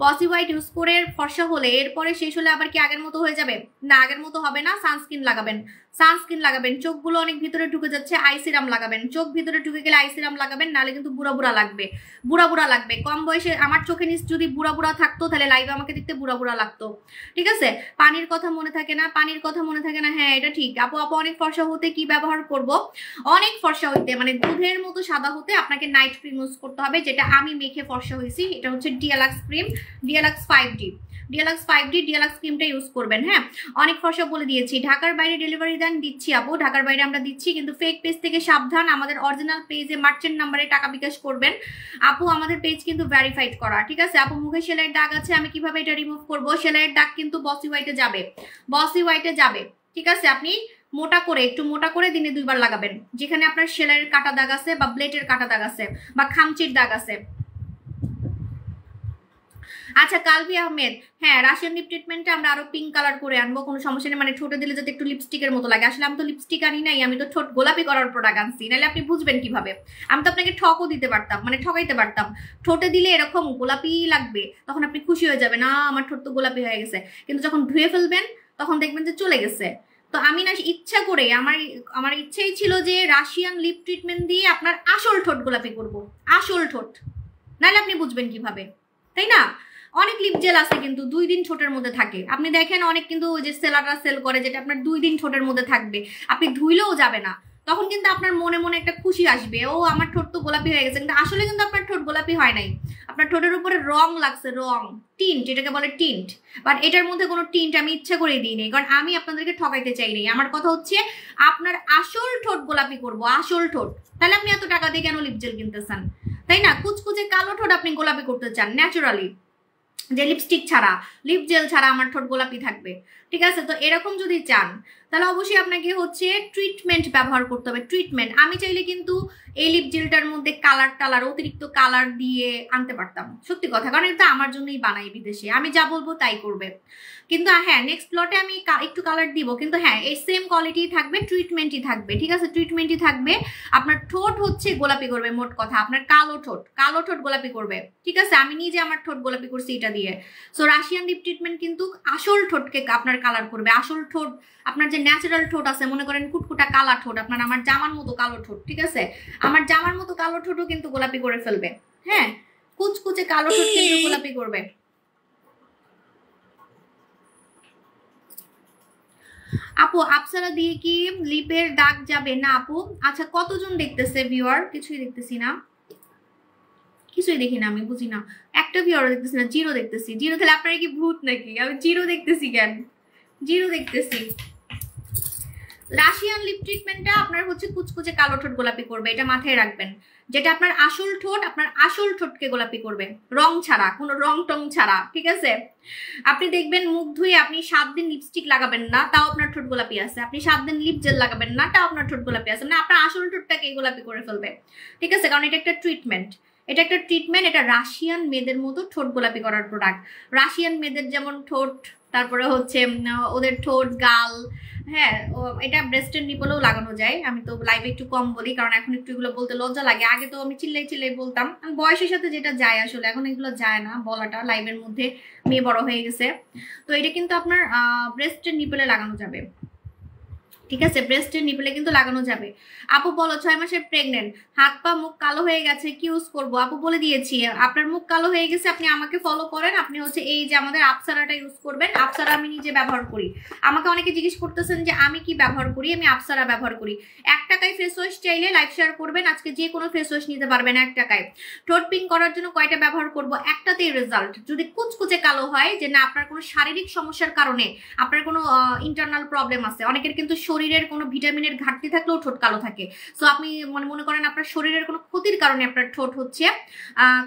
বসি হোয়াইট ইউজ করে ফর্সা হলে এরপরে শেষ হলে আবার কি আগের মতো হয়ে যাবে? না, আগের মতো হবে না। সানস্ক্রিন লাগাবেন, সানস্ক্রিন লাগাবেন। চোখগুলো অনেক ভিতরে ঢুকে যাচ্ছে, আই সিরাম লাগাবেন। চোখ ভিতরে ঢুকে গেলে আই সিরাম লাগাবেন, নাহলে কিন্তু বুড়া বুড়া লাগবে, বুড়া বুড়া লাগবে। কম বয়সে আমার চোখে নিচ যদি বুড়া বুড়া থাকতো, তাহলে লাইভে আমাকে দেখতে বুড়া বুড়া লাগতো, ঠিক আছে। পানির কথা মনে থাকে না, পানির কথা মনে থাকে না, হ্যাঁ এটা ঠিক। আপু অনেক ফর্সা হতে কি ব্যবহার করব? অনেক ফর্সা হইতে, মানে দুধের মতো সাদা হতে আপনাকে নাইট ক্রিম ইউজ করতে হবে, যেটা আমি মেখে ফর্সা হয়েছি। এটা হচ্ছে DLX cream, DLX 5D, DLX 5D, DLX ক্রিমটা ইউজ করবেন। হ্যাঁ, অনেক ফর্সা বলে দিয়েছি। ঢাকার বাইরে ডেলিভারি দেন, দিচ্ছি আপু, ঢাকার বাইরে আমরা দিচ্ছি, কিন্তু ফেক পেজ থেকে সাবধান। আমাদের অরিজিনাল পেজে মার্চেন্ট নাম্বারে টাকা বিকাশ করবেন আপু। আমাদের পেজ কিন্তু ভেরিফাইড করা, ঠিক আছে আপু। মুখে সেলাইয়ের দাগ আছে, আমি কিভাবে এটা রিমুভ করব? সেলাইয়ের দাগ কিন্তু বসি হোয়াইটে যাবে, বসি হোয়াইটে যাবে, ঠিক আছে। আপনি মোটা করে, একটু মোটা করে দিনে 2 বার লাগাবেন, যেখানে আপনার সেলাইয়ের কাটা দাগ আছে বা ব্লেডের কাটা দাগ আছে বা খামচির দাগ আছে। আচ্ছা কালবি আহমেদ, হ্যাঁ রাশিয়ান লিপ ট্রিটমেন্টটা আমরা আরো পিঙ্ক কালার করে আনবো, কোনো সমস্যা নেই। মানে ঠোঁটে দিলে যাতে একটু লিপস্টিকের মতো লাগে। আসলে আমি তো লিপস্টিক আনি নাই, আমি তো ঠোঁট গোলাপি করার প্রোডাক্ট আনছি, নাহলে আপনি বুঝবেন কিভাবে? আমি তো আপনাকে ঠকও দিতে পারতাম, মানে ঠকাইতে পারতাম। ঠোঁটে দিলে এরকম গোলাপি লাগবে, তখন আপনি খুশি হয়ে যাবেন, না আমার ঠোঁট তো গোলাপি হয়ে গেছে। কিন্তু যখন ধুয়ে ফেলবেন তখন দেখবেন যে চলে গেছে। তো আমি না ইচ্ছা করে, আমার ইচ্ছেই ছিল যে রাশিয়ান লিপ ট্রিটমেন্ট দিয়ে আপনার আসল ঠোঁট গোলাপি করব, আসল ঠোঁট, নাহলে আপনি বুঝবেন কিভাবে, তাই না? অনেক লিপ জেল আছে কিন্তু 2 দিন ঠোঁটের মধ্যে থাকে, আপনি দেখেন অনেক কিন্তু ওই যে সেলাররা সেল করে, যেটা আপনার 2 দিন ঠোঁটের মধ্যে থাকবে, আপনি ধুইলেও যাবে না। তখন কিন্তু আপনার মনে মনে একটা খুশি আসবে, ও আমার ঠোঁট তো গোলাপি হয়ে গেছে, কিন্তু আসলে কিন্তু আপনার ঠোঁট গোলাপি হয় নাই, আপনার ঠোঁটের উপরে রং লাগছে, রং, টিন্ট, এটাকে বলে টিন্ট। বাট এটার মধ্যে কোনো টিন্ট আমি ইচ্ছা করে দিই নাই, কারণ আমি আপনাদেরকে ঠকাইতে চাই নাই। আমার কথা হচ্ছে আপনার আসল ঠোঁট গোলাপি করব, আসল ঠোঁট। তাহলে আপনি এত টাকা দিয়ে কেন লিপ জেল কিনতেছেন, তাই না? কুচকুচে কালো ঠোঁট আপনি গোলাপি করতে চান ন্যাচারালি, যে লিপস্টিক ছাড়া, লিপ জেল ছাড়া আমার ঠোঁট গোলাপি থাকবে, ঠিক আছে। তো এরকম যদি চান তাহলে অবশ্যই আপনাকে হচ্ছে ট্রিটমেন্ট ব্যবহার করতে হবে, ট্রিটমেন্ট। আমি চাইলে কিন্তু এই লিপ জেলটার মধ্যে কালার অতিরিক্ত কালার দিয়ে আনতে পারতাম, সত্যি কথা, কারণ এটা আমার জন্যই বানাই বিদেশে, আমি যা বলবো তাই করবে। কিন্তু হ্যাঁ নেক্সট লটে আমি একটু কালার দিব, কিন্তু হ্যাঁ এই সেম কোয়ালিটি থাকবে, ট্রিটমেন্টই থাকবে, ঠিক আছে, ট্রিটমেন্টই থাকবে। আপনার ঠোঁট হচ্ছে গোলাপি করবে, মোট কথা আপনার কালো ঠোঁট গোলাপি করবে, ঠিক আছে। আমি নিজে আমার ঠোঁট গোলাপি করছি এটা দিয়ে। সো রাশিয়ান লিপ ট্রিটমেন্ট কিন্তু আসল ঠোঁটকে আপনার কালার করবে, আসল ঠোঁট, আপনার যে ন্যাচারাল ঠোঁট আছে, মনে করেন কুটকুটা কালা ঠোঁট, আপনার আমার জামার মতো কালো ঠোঁট, ঠিক আছে, আমার জামার মতো কালো ঠোঁটও কিন্তু গোলাপি করে ফেলবে। হ্যাঁ, কুচকুচে কালো ঠোঁট কিন্তু গোলাপি করবে। আপু আপসারা দিয়ে কি লিপের দাগ যাবে? না আপু। আচ্ছা কতজন দেখতেছে ভিউয়ার? কিছুই দেখতেছি না, কিছুই দেখি না, আমি বুঝি না, একটা ভিউয়ারও দেখতেছি না, জিরো দেখতেছি। জিরো তাহলে আপনারা কি ভূত নাকি? আমি জিরো দেখতেছি কেন? জিরো দেখতেছি। রাশিয়ান লিপ ট্রিটমেন্টটা আপনার হচ্ছে কুচকুচে কালো ঠোঁট গোলাপি করবে, এটা মাথায় রাখবেন। যেটা আপনার আসল ঠোঁট, আপনার আসল ঠোঁটকে গোলাপি করবে, রং ছাড়া, কোনো রং টং ছাড়া, ঠিক আছে। আপনি দেখবেন মুখ ধুয়ে আপনি 7 দিন লিপস্টিক লাগাবেন না, তাও আপনার ঠোঁট গোলাপি আছে। আপনি 7 দিন লিপ জেল লাগাবেন না, তাও আপনার ঠোঁট গোলাপি আছে, না আপনার আসল ঠোঁটটাকে গোলাপি করে ফেলবে, ঠিক আছে। কারণ এটা একটা ট্রিটমেন্ট, এটা একটা ট্রিটমেন্ট, এটা রাশিয়ান মেয়েদের মতো ঠোঁট গোলাপি করার প্রোডাক্ট। রাশিয়ান মেয়েদের যেমন ঠোঁট, তারপরে হচ্ছে ওদের ঠোঁট, গাল, হ্যাঁ এটা ব্রেস্টের নিপলেও লাগানো যায়। আমি তো লাইভে একটু কম বলি, কারণ এখন একটু এগুলো বলতে লজ্জা লাগে। আগে তো আমি চিল্লাই বলতাম, বয়সের সাথে যেটা যায়, আসলে এখন এগুলো যায় না বলাটা, লাইভের মধ্যে মেয়ে বড় হয়ে গেছে। তো এটা কিন্তু আপনার ব্রেস্টের নিপলে লাগানো যাবে, ঠিক আছে, ব্রেস্টের নিপলে কিন্তু লাগানো যাবে। আপু বলো 6 মাসের প্রেগনেন্ট, হাত পা মুখ কালো হয়ে গেছে, কি ইউজ করবো? আপু বলে দিয়েছি, আপনার মুখ কালো হয়ে গেছে, আপনি আমাকে ফলো করেন। আপনি হচ্ছে এই যে আমাদের আপসারাটা ইউজ করবেন। আপসারা আমি নিজে ব্যবহার করি। আমাকে অনেকে জিজ্ঞেস করতেছেন যে আমি কি ব্যবহার করি, আমি আপসারা ব্যবহার করি। 1 টাকায় ফেস ওয়াশ চাইলে লাইভ শেয়ার করবেন, আজকে যে কোনো ফেস ওয়াশ নিতে পারবেন 1 টাকায়। ঠোঁট পিঙ্ক করার জন্য কয়টা ব্যবহার করব? একটাতেই রেজাল্ট। যদি কুচকুচে কালো হয়, যে না আপনার কোনো শারীরিক সমস্যার কারণে আপনার কোনো ইন্টারনাল প্রবলেম আছে, অনেকের কিন্তু শরীরের কোনো ভিটামিনের ঘাটতি থাকলেও ঠোঁট কালো থাকে। সো আপনি মনে করেন আপনার শরীরের কোনো ক্ষতির কারণে আপনার ঠোঁট হচ্ছে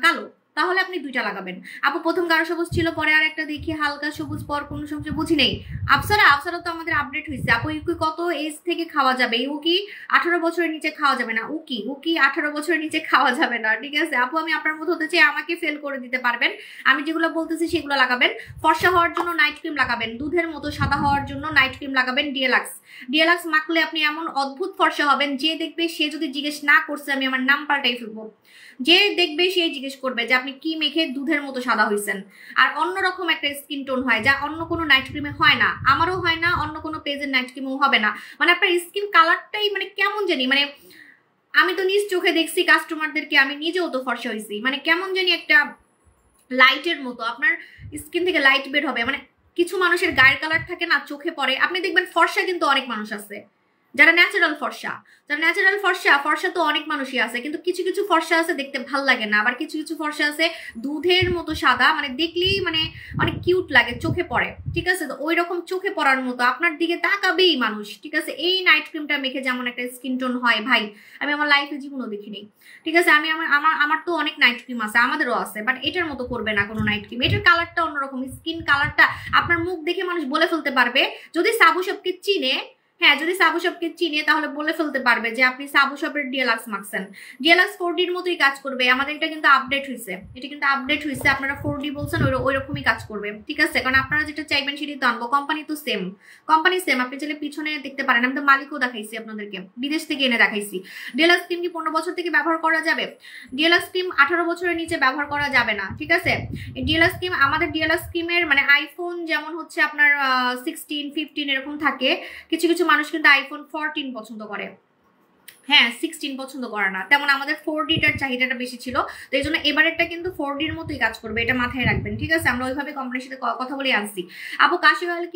কালো, তাহলে আপনি 2টা লাগাবেন। আপু প্রথম গাঢ় সবুজ ছিল, পরে আর একটা দেখি হালকা সবুজ, পর কোন সবুজ বুঝি নেই। আপসারা তো আমাদের আপডেট হয়েছে। আপু ইউকি কত এজ থেকে খাওয়া যাবে? ইউকি 18 বছরের নিচে খাওয়া যাবে না। উকি 18 বছরের নিচে খাওয়া যাবে না, ঠিক আছে আপু? আমি আপনার মতো হতে চাই, আমাকে ফেল করে দিতে পারবেন। আমি যেগুলো বলতেছি সেগুলো লাগাবেন। ফর্সা হওয়ার জন্য নাইট ক্রিম লাগাবেন, দুধের মতো সাদা হওয়ার জন্য নাইট ক্রিম লাগাবেন ডিএলাক্স মাখলে আপনি এমন অদ্ভুত ফর্সা হবেন, যে দেখবে সে যদি জিজ্ঞেস না করছে আমি আমার নাম পাল্টাই ফেলবো। যে দেখবে সে জিজ্ঞেস করবে যে আপনি কি মেখে দুধের মতো সাদা হয়েছেন। আর অন্যরকম একটা স্কিন টোন হয়, যা অন্য কোনো নাইট ক্রিমে হয় না, আমারও হয় না, অন্য কোনো পেজের নাইট ক্রিমেও হবে না। মানে আপনার স্কিন কালারটাই মানে কেমন জানি, মানে আমি তো নিজ চোখে দেখছি কাস্টমারদেরকে, আমি নিজেও তো ফর্সা হয়েছি, মানে কেমন জানি একটা লাইটের মতো আপনার স্কিন থেকে লাইট বের হবে। মানে কিছু মানুষের গায়ের কালার থাকে না, চোখে পড়ে। আপনি দেখবেন ফর্সা কিন্তু অনেক মানুষ আছে, যারা ন্যাচারাল ফর্সা তো অনেক মানুষই আছে, কিন্তু কিছু কিছু ফর্সা আছে দেখতে ভাল লাগে না। আবার কিছু কিছু ফর্সা আছে দুধের মতো সাদা, মানে দেখলেই মানে অনেক কিউট লাগে, চোখে পড়ে, ঠিক আছে? তো ওই রকম চোখে পড়ার মতো আপনার দিকে তাকাবেই মানুষ, ঠিক আছে? এই নাইট ক্রিমটা মেখে যেমন একটা স্কিন টোন হয় ভাই, আমি আমার লাইফে জীবনও দেখিনি, ঠিক আছে? আমি আমার তো অনেক নাইট ক্রিম আছে, আমাদেরও আছে, বাট এটার মতো করবে না কোনো নাইট ক্রিম। এটার কালারটা অন্যরকম, স্কিন কালারটা আপনার মুখ দেখে মানুষ বলে ফেলতে পারবে, যদি সাবু সবকে চিনে। হ্যাঁ, যদি সাবু শপকে চিনে তাহলে বলে ফেলতে পারবে যে আপনি সাবু শপের ডিএলাক্স মাখছেন। ডিএলাক্স 4Dর মতোই কাজ করবে। আমাদের এটা কিন্তু আপডেট হয়েছে, আপনারা 4D বলছেন, ওই রকমই কাজ করবে, ঠিক আছে? কারণ আপনারা যেটা চাইবেন সেটাই তো আনবো। কোম্পানি সেম, আপনি চাইলে পিছনে দেখতে পারেন, আমি তো মালিকও দেখাইছি আপনাদেরকে, বিদেশ থেকে এনে দেখাইছি। ডিএলাক্স ক্রিম কি 15 বছর থেকে ব্যবহার করা যাবে? ডিএলাক্স ক্রিম 18 বছরের নিচে ব্যবহার করা যাবে না, ঠিক আছে? ডিএলাক্স ক্রিম, আমাদের ডিএলাক্স ক্রিমের মানে আইফোন যেমন হচ্ছে আপনার 16, 15 এরকম থাকে, কিছু কিছু মানুষ কিন্তু আইফোন 14 পছন্দ করে, হ্যাঁ 16 পছন্দ করে না। তেমন আমাদের 4Dটার চাহিদাটা বেশি ছিল, তো এই জন্য এবারেরটা কিন্তু 4Dর মতোই কাজ করবে, এটা মাথায় রাখবেন, ঠিক আছে? আমরা ওইভাবে কোম্পানির সাথে কথা বলে আনছি। আপু কাশি অয়েল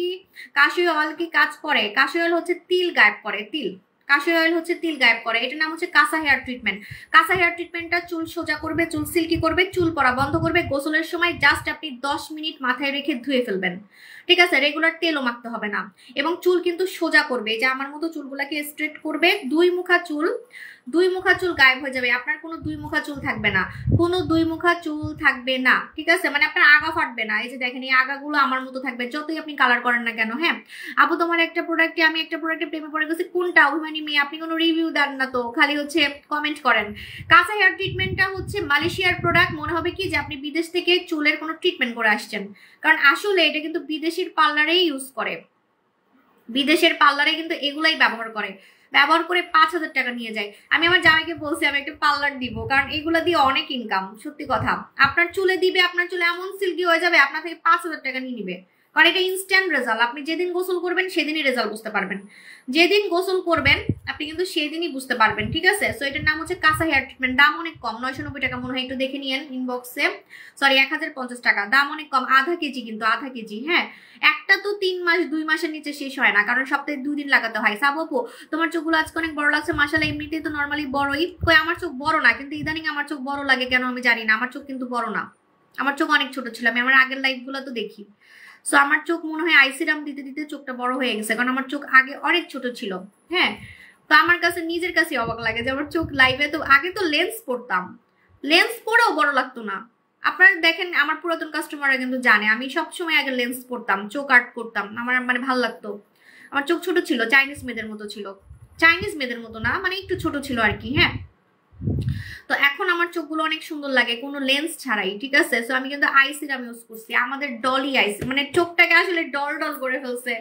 কি কাজ করে? কাশি অয়েল হচ্ছে তিল গায়েব করে, তিল গায়েব করে। এটার নাম হচ্ছে কাঁচা হেয়ার ট্রিটমেন্ট। কাঁচা হেয়ার ট্রিটমেন্টটা চুল সোজা করবে, চুল সিল্কি করবে, চুল পড়া বন্ধ করবে। গোসলের সময় জাস্ট আপনি 10 মিনিট মাথায় রেখে ধুয়ে ফেলবেন, ঠিক আছে? রেগুলার তেলও মাখতে হবে না, এবং চুল কিন্তু সোজা করবে, যে আমার মতো চুলগুলাকে স্ট্রেট করবে। দুই মুখা চুল গায়েব হয়ে যাবে, আপনার কোনো দুই মুখা চুল থাকবে না, ঠিক আছে? মানে আপনার আগা ফাটবে না। এই যে দেখেন, এই আগাগুলো আমার মতো থাকবে, যতই আপনি কালার করেন না কেন। হ্যাঁ আপু, তোমার একটা প্রোডাক্টে আমি একটা প্রোডাক্টে প্রেমে পড়ে গেছি, কোনটা? অভিমানী মেয়ে, আপনি কোনো রিভিউ দেন না তো, খালি হচ্ছে কমেন্ট করেন। কাঁচা হেয়ার ট্রিটমেন্টটা হচ্ছে মালয়েশিয়ার প্রোডাক্ট। মনে হবে কি যে আপনি বিদেশ থেকে চুলের কোনো ট্রিটমেন্ট করে আসছেন, কারণ আসলে এটা কিন্তু বিদেশের পার্লারেই ইউজ করে, বিদেশের পার্লারে কিন্তু এগুলাই ব্যবহার করে 5,000 টাকা নিয়ে যায়। আমি আমার জামাইকে বলছি আমি একটা পার্লার দিব, কারণ এগুলা দিয়ে অনেক ইনকাম। সত্যি কথা, আপনার চুলে দিবে, আপনার চুলে এমন সিল্কি হয়ে যাবে, আপনার থেকে 5,000 টাকা নিয়ে নিবে, কারণ এটা ইনস্ট্যান্ট রেজাল্ট। আপনি যেদিন গোসল করবেন সেদিনই রেজাল্ট বুঝতে পারবেন, যেদিন গোসল করবেন আপনি কিন্তু সেদিনই বুঝতে পারবেন, ঠিক আছে? সো এটার নাম হচ্ছে কাঁচা হেয়ার ট্রিটমেন্ট। দাম অনেক কম, 990 টাকা মনে হয়, একটু দেখে নিয়েন ইনবক্সে। সরি, 1050 টাকা, দাম অনেক কম। আধা কেজি কিন্তু, আধা কেজি। হ্যাঁ, একটা তো 3 মাস 2 মাসের নিচে শেষ হয় না, কারণ সপ্তাহে 2 দিন লাগাতে হয়। সাবপু, তোমার চোখগুলো আজকে অনেক বড় লাগছে, মাশাআল্লাহ। এমনিতেই তো নর্মালি বড়ই, কই আমার চোখ বড় না, কিন্তু ইদানিং আমার চোখ বড় লাগে কেন আমি জানি না। আমার চোখ কিন্তু বড় না, আমার চোখ অনেক ছোট ছিল। আমি আমার আগের লাইফগুলো তো দেখি, সো আমার চোখ মনে হয় আইসিরাম দিতে দিতে চোখটা বড় হয়ে গেছে, কারণ আমার চোখ আগে অনেক ছোট ছিল। হ্যাঁ, তো আমার কাছে নিজের কাছে অবাক লাগে যে আমার চোখ লাইভে, তো আগে তো লেন্স পরতাম, লেন্স পরেও বড় লাগতো না। আপনারা দেখেন, আমার পুরাতন কাস্টমাররা কিন্তু জানে আমি সবসময় আগে লেন্স পরতাম, চোখ আর্ট করতাম, আমার মানে ভালো লাগতো। আমার চোখ ছোট ছিল, চাইনিজ মেয়েদের মতো ছিল, চাইনিজ মেয়েদের মতো না, মানে একটু ছোট ছিল আর কি। হ্যাঁ, তো এখন আমার চোখগুলো অনেক সুন্দর লাগে কোনো লেন্স ছাড়াই, ঠিক আছে। সো আমি কিন্তু আই সিরাম ইউজ করছি, আমাদের ডলি আইস, মানে চোখটাকে আসলে ডল ডল করে ফেলছে,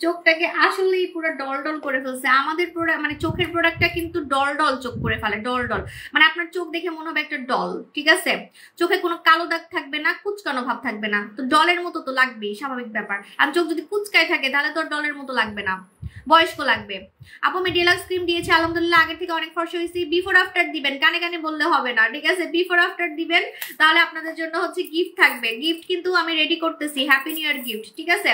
চোখটাকে আসলেই পুরো ডল ডল করে ফেলছে আমাদের প্রোডাক্ট, মানে চোখের প্রোডাক্টটা কিন্তু ডল ডল চোখ করে ফেলে, ডল ডল, মানে আপনার চোখ দেখে মনে হবে একটা ডল, ঠিক আছে। চোখে কোনো কালো দাগ থাকবে না, কুচকানো ভাব থাকবে না, তো ডলের মতো তো লাগবেই, স্বাভাবিক ব্যাপার। আর চোখ যদি কুচকায় থাকে তাহলে তো ডলের মতো লাগবে না, বয়স্ক লাগবে। আপু আমি ডিলাক্স ক্রিম দিয়েছি, আলহামদুলিল্লাহ আগের থেকে অনেক ফর্সা হয়েছি। বিফোর আফটার দিবেন, কানে কানে বললে হবে না, ঠিক আছে, বিফোর আফটার দিবেন, তাহলে আপনাদের জন্য হচ্ছে গিফট থাকবে। গিফট কিন্তু আমি রেডি করতেছি, হ্যাপি নিউ ইয়ার গিফট, ঠিক আছে।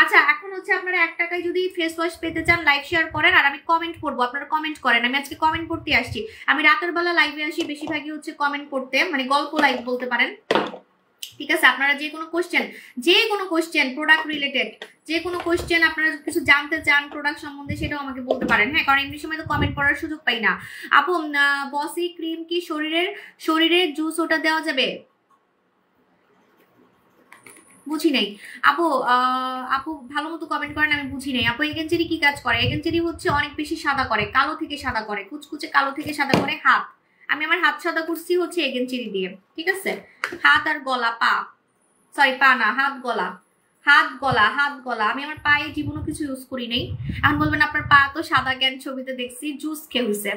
আচ্ছা এখন হচ্ছে আপনারা 1 টাকায় যদি ফেস ওয়াশ পেতে চান লাইক শেয়ার করেন, আর আমি কমেন্ট করবো, আপনারা কমেন্ট করেন। আমি আজকে কমেন্ট পড়তে আসছি, আমি রাতের বেলা লাইভে আসি বেশিরভাগই হচ্ছে কমেন্ট পড়তে, মানে গল্প লাইভ বলতে পারেন, ঠিক আছে। আপনারা যে কোনো কোশ্চেন প্রোডাক্ট রিলেটেড, যে কোনো কোশ্চেন আপনারা কিছু জানতে চান প্রোডাক্ট সম্বন্ধে সেটাও আমাকে বলতে পারেন, হ্যাঁ, কারণ এমনি সময় তো কমেন্ট করার সুযোগ পাই না। আপু বসি ক্রিম কি শরীরের জুস ওটা দেওয়া যাবে? বুঝি নাই আপু, আপু ভালো মতো কমেন্ট করেন, আমি বুঝি নাই আপু। এগেনচেরি কি কাজ করে? এগেনচেরি হচ্ছে অনেক বেশি সাদা করে, কালো থেকে সাদা করে, কুচকুচে কালো থেকে সাদা করে হাত। আমি আমার হাত সাদা করছি হচ্ছে এগেনচেরি দিয়ে, ঠিক আছে। হাত আর গলা, পা, সরি পা না, হাত গলা, হাত গলা। আমি আমার পায়ে জীবনও কিছু ইউজ করি নাই। এখন বলবেন আপনার পা তো সাদা কেন, ছবিতে দেখছি জুস খেয়ে হয়েছে।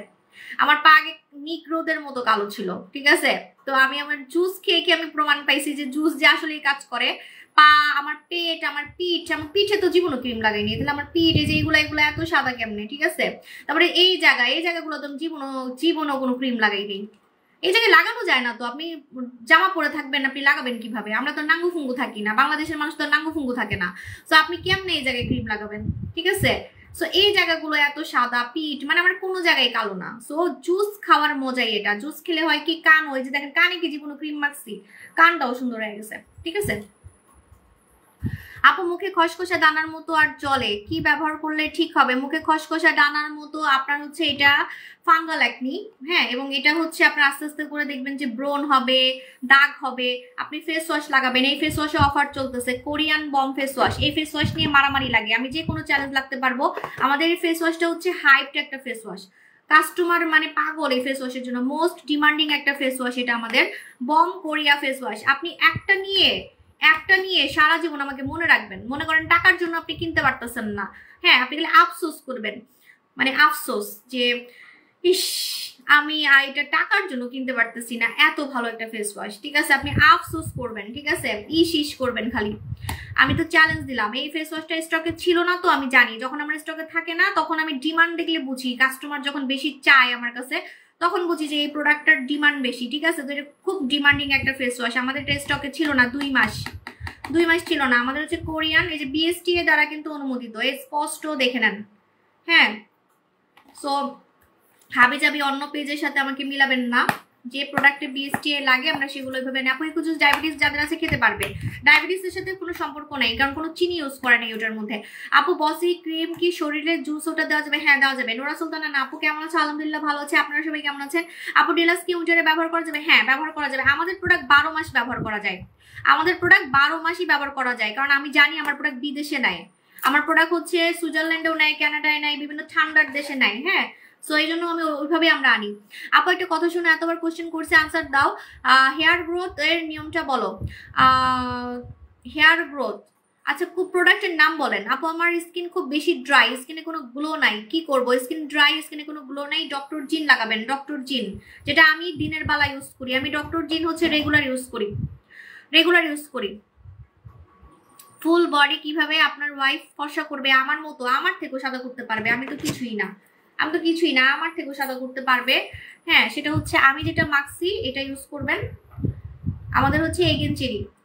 আমার পা আগে নিগ্রোদের মতো কালো ছিল, ঠিক আছে। তো আমি আমার জুস খেয়ে খেয়ে আমি প্রমাণ পাইছি যে জুস যে আসলে কাজ করে। পা, আমার পেট, আমার পিঠে তো জীবনও ক্রিম লাগাইনি, তাহলে আমার পিঠে যে এগুলো এত সাদা কেমনে, ঠিক আছে। তারপরে এই জায়গাগুলো তো জীবনও কোনো ক্রিম লাগাইনি। এই জায়গায় লাগানো যায় না, তো আপনি জামা পরে থাকবেন, আপনি লাগাবেন কিভাবে? আমরা তো নাঙ্গু ফুঙ্গু থাকি না, বাংলাদেশের মানুষ তো নাঙ্গু ফুঙ্গু থাকে না, তো আপনি কেমনে এই জায়গায় ক্রিম লাগাবেন, ঠিক আছে। সো এই জায়গাগুলো এত সাদা, পিঠ, মানে আমার কোনো জায়গায় কালো না। সো জুস খাওয়ার মজাই এটা। জুস খেলে হয় কি, কান, ওই যে দেখেন কানে কি জীবন ক্রিম মারছি, কানটাও সুন্দর হয়ে গেছে, ঠিক আছে। আপু মুখে খসখসা দানার মতো আর জলে কি ব্যবহার করলে ঠিক হবে? মুখে খসখসা দানার মতো আপনার হচ্ছে এটা ফাঙ্গাল একনি, হ্যাঁ, এবং এটা হচ্ছে আপনার আস্তে আস্তে করে দেখবেন যে ব্রণ হবে, দাগ হবে। আপনি ফেস ওয়াশ লাগাবেন, এই ফেস ওয়াশে অফার চলতেছে, কোরিয়ান বম ফেস ওয়াশ। এই ফেস ওয়াশ নিয়ে মারামারি লাগে, আমি যে কোনো চ্যালেঞ্জ লাগতে পারবো। আমাদের এই ফেস ওয়াশটা হচ্ছে হাইপড একটা ফেস ওয়াশ, কাস্টমার মানে পাগল এই ফেস ওয়াশের জন্য, মোস্ট ডিমান্ডিং একটা ফেস ওয়াশ এটা আমাদের বম কোরিয়া ফেস ওয়াশ। আপনি একটা নিয়ে সারা জীবন আমাকে মনে রাখবেন। মনে করেন টাকার জন্য আপনি কিনতে পারতেছেন না, হ্যাঁ, আপনি গেলে আফসোস করবেন, মানে আফসোস যে ইস আমি এটা টাকার জন্য কিনতে পারতেছি না, এত ভালো একটা ফেস ওয়াশ, ঠিক আছে। আপনি আফসোস করবেন, ঠিক আছে, ইস করবেন খালি। আমি তো চ্যালেঞ্জ দিলাম, এই ফেস ওয়াশটা স্টকে ছিল না, তো আমি জানি যখন আমার স্টকে থাকে না তখন আমি ডিমান্ড দেখলে বুঝি, কাস্টমার যখন বেশি চায় আমার কাছে তখন বুঝি যে এই প্রোডাক্টটার ডিমান্ড বেশি, ঠিক আছে। তো এটা খুব ডিমান্ডিং একটা ফেস ওয়াশ, আমাদের স্টকে ছিল না 2 মাস ছিল না। আমাদের হচ্ছে কোরিয়ান, এই যে বিএসটিএ দ্বারা কিন্তু অনুমোদিত, এই স্পষ্ট দেখে নেন, হ্যাঁ। সো হাবি যাবি অন্য পেজের সাথে আমাকে মিলাবেন না, যে প্রোডাক্টে বিএসটিএ লাগে আমরা সেগুলো এভাবে নেই। আপু জুস ডায়াবেটিস যাদের আছে খেতে পারবে, ডায়াবেটিসের সাথে কোনো সম্পর্ক নেই, কারণ কোনো চিনি ইউজ করে নেই ওটার মধ্যে। আপু বসি ক্রিম কি শরীরের জুস ওটা দেওয়া যাবে? হ্যাঁ দেওয়া যাবে। নোরা সুলতানা না, আপু কেমন আছে? আলহামদুলিল্লাহ ভালো আছে, আপনারা সবাই কেমন আছেন? আপু ডিলাক্স কি উইন্টারে ব্যবহার করা যাবে? হ্যাঁ ব্যবহার করা যাবে। আমাদের প্রোডাক্ট 12 মাস ব্যবহার করা যায়, আমাদের প্রোডাক্ট 12 মাসই ব্যবহার করা যায়, কারণ আমি জানি আমার প্রোডাক্ট বিদেশে নেয়, আমার প্রোডাক্ট হচ্ছে সুইজারল্যান্ডেও নেয়, কানাডায় নেয়, বিভিন্ন ঠান্ডার দেশে নেয়, হ্যাঁ। সো এই জন্য আমি ওইভাবে আমরা আনি। আপু একটা কথা শুনে এতবার কোশ্চেন করছে, আনসার দাও। হেয়ার গ্রোথ এর নিয়মটা বলো। হেয়ার গ্রোথ, আচ্ছা খুব প্রোডাক্টের নাম বলেন। আপু আমার স্কিন খুব বেশি ড্রাই, স্কিনে কোনো গ্লো নাই, কি করব? স্কিন ড্রাই, স্কিনে কোনো গ্লো নাই, ডক্টর জিন লাগাবেন, ডক্টর জিন, যেটা আমি দিনের বেলা ইউজ করি। আমি ডক্টর জিন হচ্ছে রেগুলার ইউজ করি। ফুল বডি কিভাবে আপনার ওয়াইফ ফর্সা করবে? আমার মতো, আমার থেকেও সাদা করতে পারবে, আমি তো কিছুই না, আমার থেকেও সাদা করতে পারবে, হ্যাঁ। সেটা হচ্ছে আমি যেটা মাখছি এটা ইউজ করবেন। আমাদের হচ্ছে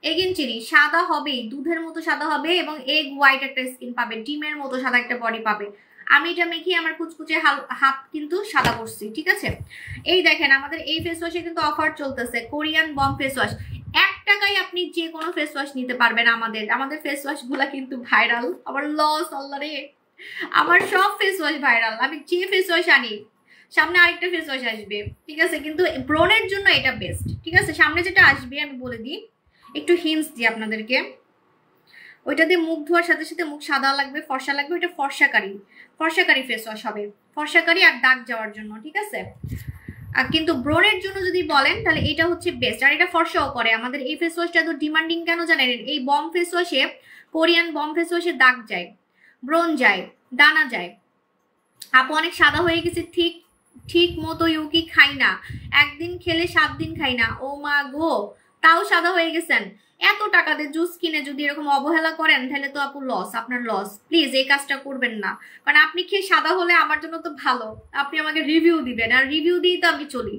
এগেনচেরি সাদা হবেই, দুধের মতো সাদা হবে, এবং এগ হোয়াইট একটা স্কিন পাবে, ডিমের মতো সাদা একটা বডি পাবে। আমি এটা মেখে আমার কুচকুচে হাত কিন্তু সাদা করছি, ঠিক আছে। এই দেখেন আমাদের এই ফেস ওয়াশে কিন্তু অফার চলতেছে, কোরিয়ান বম ফেস ওয়াশ। 1 টাকায় আপনি যে কোনো ফেস ওয়াশ নিতে পারবেন। আমাদের ফেস ওয়াশ গুলা কিন্তু ভাইরাল, আমার লস আল্লাহ রে, আমার সব ফেস ওয়াশ ভাইরাল। আমি যে ফেস ওয়াশ আনি সামনে আরেকটা ফেস ওয়াশ আসবে, ঠিক আছে, কিন্তু ব্রণের জন্য এটা বেস্ট, ঠিক আছে। সামনে যেটা আসবে আমি বলে দিই, একটু হিন্টস দিই আপনাদেরকে। ওইটা দিয়ে মুখ ধোয়ার সাথে সাথে মুখ সাদা লাগবে, ফর্সা লাগবে, ওইটা ফর্সাকারি ফেস ওয়াশ হবে, ফর্সাকারি আর দাগ যাওয়ার জন্য, ঠিক আছে। কিন্তু ব্রণের জন্য যদি বলেন তাহলে এটা হচ্ছে বেস্ট, আর এটা ফর্সাও করে। আমাদের এই ফেস ওয়াশটা তো ডিমান্ডিং কেন জানেন? এই বম ফেস ওয়াশে, কোরিয়ান বম ফেস ওয়াশে দাগ যায়, ব্রণ যায়, দানা যায়। আপু অনেক সাদা হয়ে গেছে, ঠিক ঠিক মতো ইউকি খাই না, একদিন খেলে 7 দিন খাই না। ও মা গো, তাও সাদা হয়ে গেছেন? এত টাকা দিয়ে জুস কিনে যদি এরকম অবহেলা করেন তাহলে তো আপু লস, আপনার লস। প্লিজ এই কাজটা করবেন না, কারণ আপনি খেয়ে সাদা হলে আমার জন্য তো ভালো, আপনি আমাকে রিভিউ দিবেন, আর রিভিউ দিয়েই তো আমি চলি,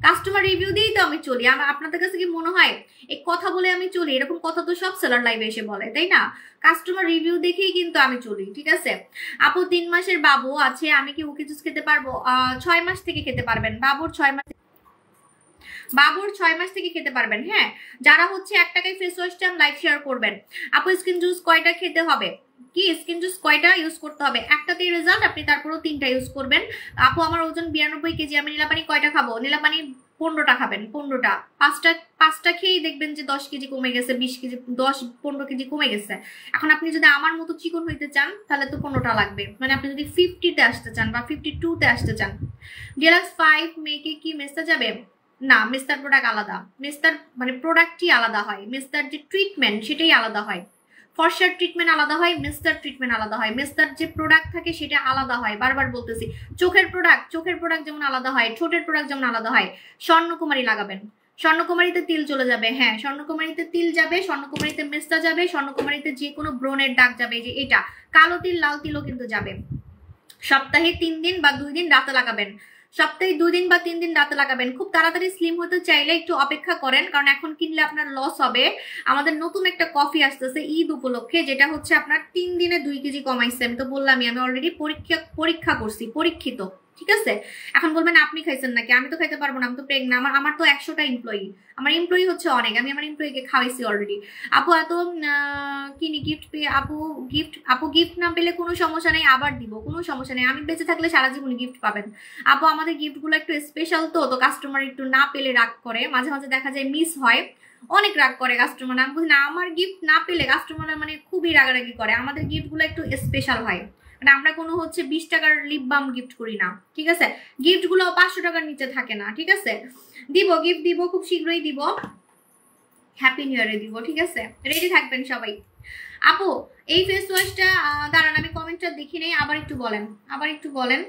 কাস্টমার রিভিউ দিয়েই তো আমি চলি। আপনাদের কাছে কি মনে হয় এই কথা বলে আমি চলি? এরকম কথা তো সব সেলার লাইভে এসে বলে, তাই না? কাস্টমার রিভিউ দেখেই কিন্তু আমি চলি, ঠিক আছে? আপু 3 মাসের বাবু আছে, আমি কি উকি জুস খেতে পারবো? 6 মাস থেকে খেতে পারবেন, বাবুর 6 মাস থেকে খেতে পারবেন। হ্যাঁ, যারা হচ্ছে 1 টাকায় ফেস ওয়াশটা লাইভ শেয়ার করবেন। আপু স্কিন জুস কয়টা খেতে হবে? কি স্কিন জুস কয়টা ইউজ করতে হবে? একটাতেই রেজাল্ট, আপনি তারপরেও 3টা ইউজ করবেন। আপু আমার ওজন 92 কেজি, আমি নীলাপানি কয়টা খাবো? নীলাপানি 15টা খাবেন, 15টা। 5টা খেয়েই দেখবেন যে 10 কেজি কমে গেছে, 20 কেজি, 10-15 কেজি কমে গেছে। এখন আপনি যদি আমার মতো চিকন হইতে চান তাহলে তো 15টা লাগবে, মানে আপনি যদি 50-তে আসতে চান বা 52-তে আসতে চান। ডিলাক্স 5 মেকে কি মেসেজ যাবে? না, মিস্টার প্রোডাক্ট আলাদা, মিস্টার মানে প্রোডাক্টই আলাদা হয়, মিস্টার যে ট্রিটমেন্ট সেটাই আলাদা হয়। ফর্সার ট্রিটমেন্ট আলাদা হয়, মিস্টার ট্রিটমেন্ট আলাদা হয়, মিস্টার যে প্রোডাক্ট থাকে সেটা আলাদা হয়। বারবার বলতেছি, চোখের প্রোডাক্ট যেমন আলাদা হয়, ঠোঁটের প্রোডাক্ট যেমন আলাদা হয়। স্বর্ণকুমারী লাগাবেন, স্বর্ণকুমারীতে তিল চলে যাবে। হ্যাঁ, স্বর্ণকুমারীতে তিল যাবে, স্বর্ণকুমারীতে মেস্তা যাবে, স্বর্ণকুমারীতে যে কোনো ব্রণের দাগ যাবে। যে এটা কালো তিল, লাল তিলও কিন্তু যাবে। সপ্তাহে 3 দিন বা 2 দিন রাতে লাগাবেন, সপ্তাহে 2 দিন বা 3 দিন রাতে লাগাবেন। খুব তাড়াতাড়ি স্লিম হতে চাইলে একটু অপেক্ষা করেন, কারণ এখন কিনলে আপনার লস হবে। আমাদের নতুন একটা কফি আসতেছে ঈদ উপলক্ষে, যেটা হচ্ছে আপনার 3 দিনে 2 কেজি কমাইছে। আমি তো বললামই, আমি অলরেডি পরীক্ষা করছি, পরীক্ষিত, ঠিক আছে? এখন বলবেন আপনি খাইছেন নাকি? আমি তো খাইতে পারবো না, আমি তো প্রেগন্যান্ট। আমার তো 100টা এমপ্লয়ি, আমার এমপ্লয়ি হচ্ছে অনেক, আমি আমার এমপ্লয়িকে খাওয়াইছি অলরেডি। আপু এত কিনি গিফট পেয়ে, আপু গিফট না পেলে কোনো সমস্যা নেই, আবার দিব, কোনো সমস্যা নেই। আমি বেঁচে থাকলে সারা জীবন গিফট পাবেন। আপু আমাদের গিফটগুলো একটু স্পেশাল, তো কাস্টমার একটু না পেলে রাগ করে, মাঝে মাঝে দেখা যায় মিস হয়, অনেক রাগ করে কাস্টমার। আমি বলি না, আমার গিফট না পেলে কাস্টমার মানে খুবই রাগারাগি করে। আমাদের গিফটগুলো একটু স্পেশাল হয়, মানে আমরা কোনো হচ্ছে 20 টাকার লিপ বাম গিফট করি না, ঠিক আছে? গিফটগুলো 500 টাকার নিচে থাকে না, ঠিক আছে? দিব, গিফট দিব, খুব শীঘ্রই দিব, হ্যাপি নিউ ইয়ারে দিব, ঠিক আছে? রেডি থাকবেন সবাই। আপু এই ফেস ওয়াশটা দাঁড়ান, আমি কমেন্টটা দেখি নেই, আবার একটু বলেন।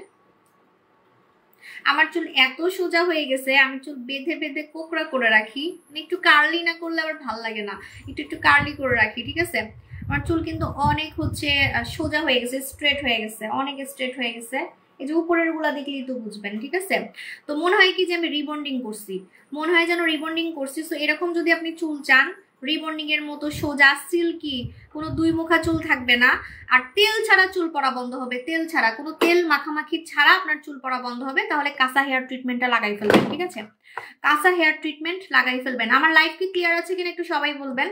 আমার চুল এত সোজা হয়ে গেছে, আমি চুল বেঁধে বেঁধে কোকড়া করে রাখি, একটু কার্লি না করলে আবার ভালো লাগে না, একটু কার্লি করে রাখি, ঠিক আছে? আমার চুল কিন্তু অনেক হচ্ছে সোজা হয়ে গেছে, স্ট্রেট হয়ে গেছে, অনেক স্ট্রেট হয়ে গেছে। এই যে উপরের গুলা দেখলেই তো বুঝবেন, ঠিক আছে? তো মনে হয় কি যে আমি রিবন্ডিং করছি, মনে হয় যেন রিবন্ডিং করছি। তো এরকম যদি আপনি চুল চান রিবন্ডিং এর মতো সোজা সিল্কি, কোনো 2 মুখা চুল থাকবে না, আর তেল ছাড়া চুল পড়া বন্ধ হবে, তেল ছাড়া, কোনো তেল মাখামাখি ছাড়া আপনার চুল পড়া বন্ধ হবে, তাহলে কাঁচা হেয়ার ট্রিটমেন্টটা লাগাই ফেলবেন, ঠিক আছে? কাঁচা হেয়ার ট্রিটমেন্ট লাগাই ফেলবেন। আমার লাইফ কি ক্লিয়ার আছে কিনা একটু সবাই বলবেন।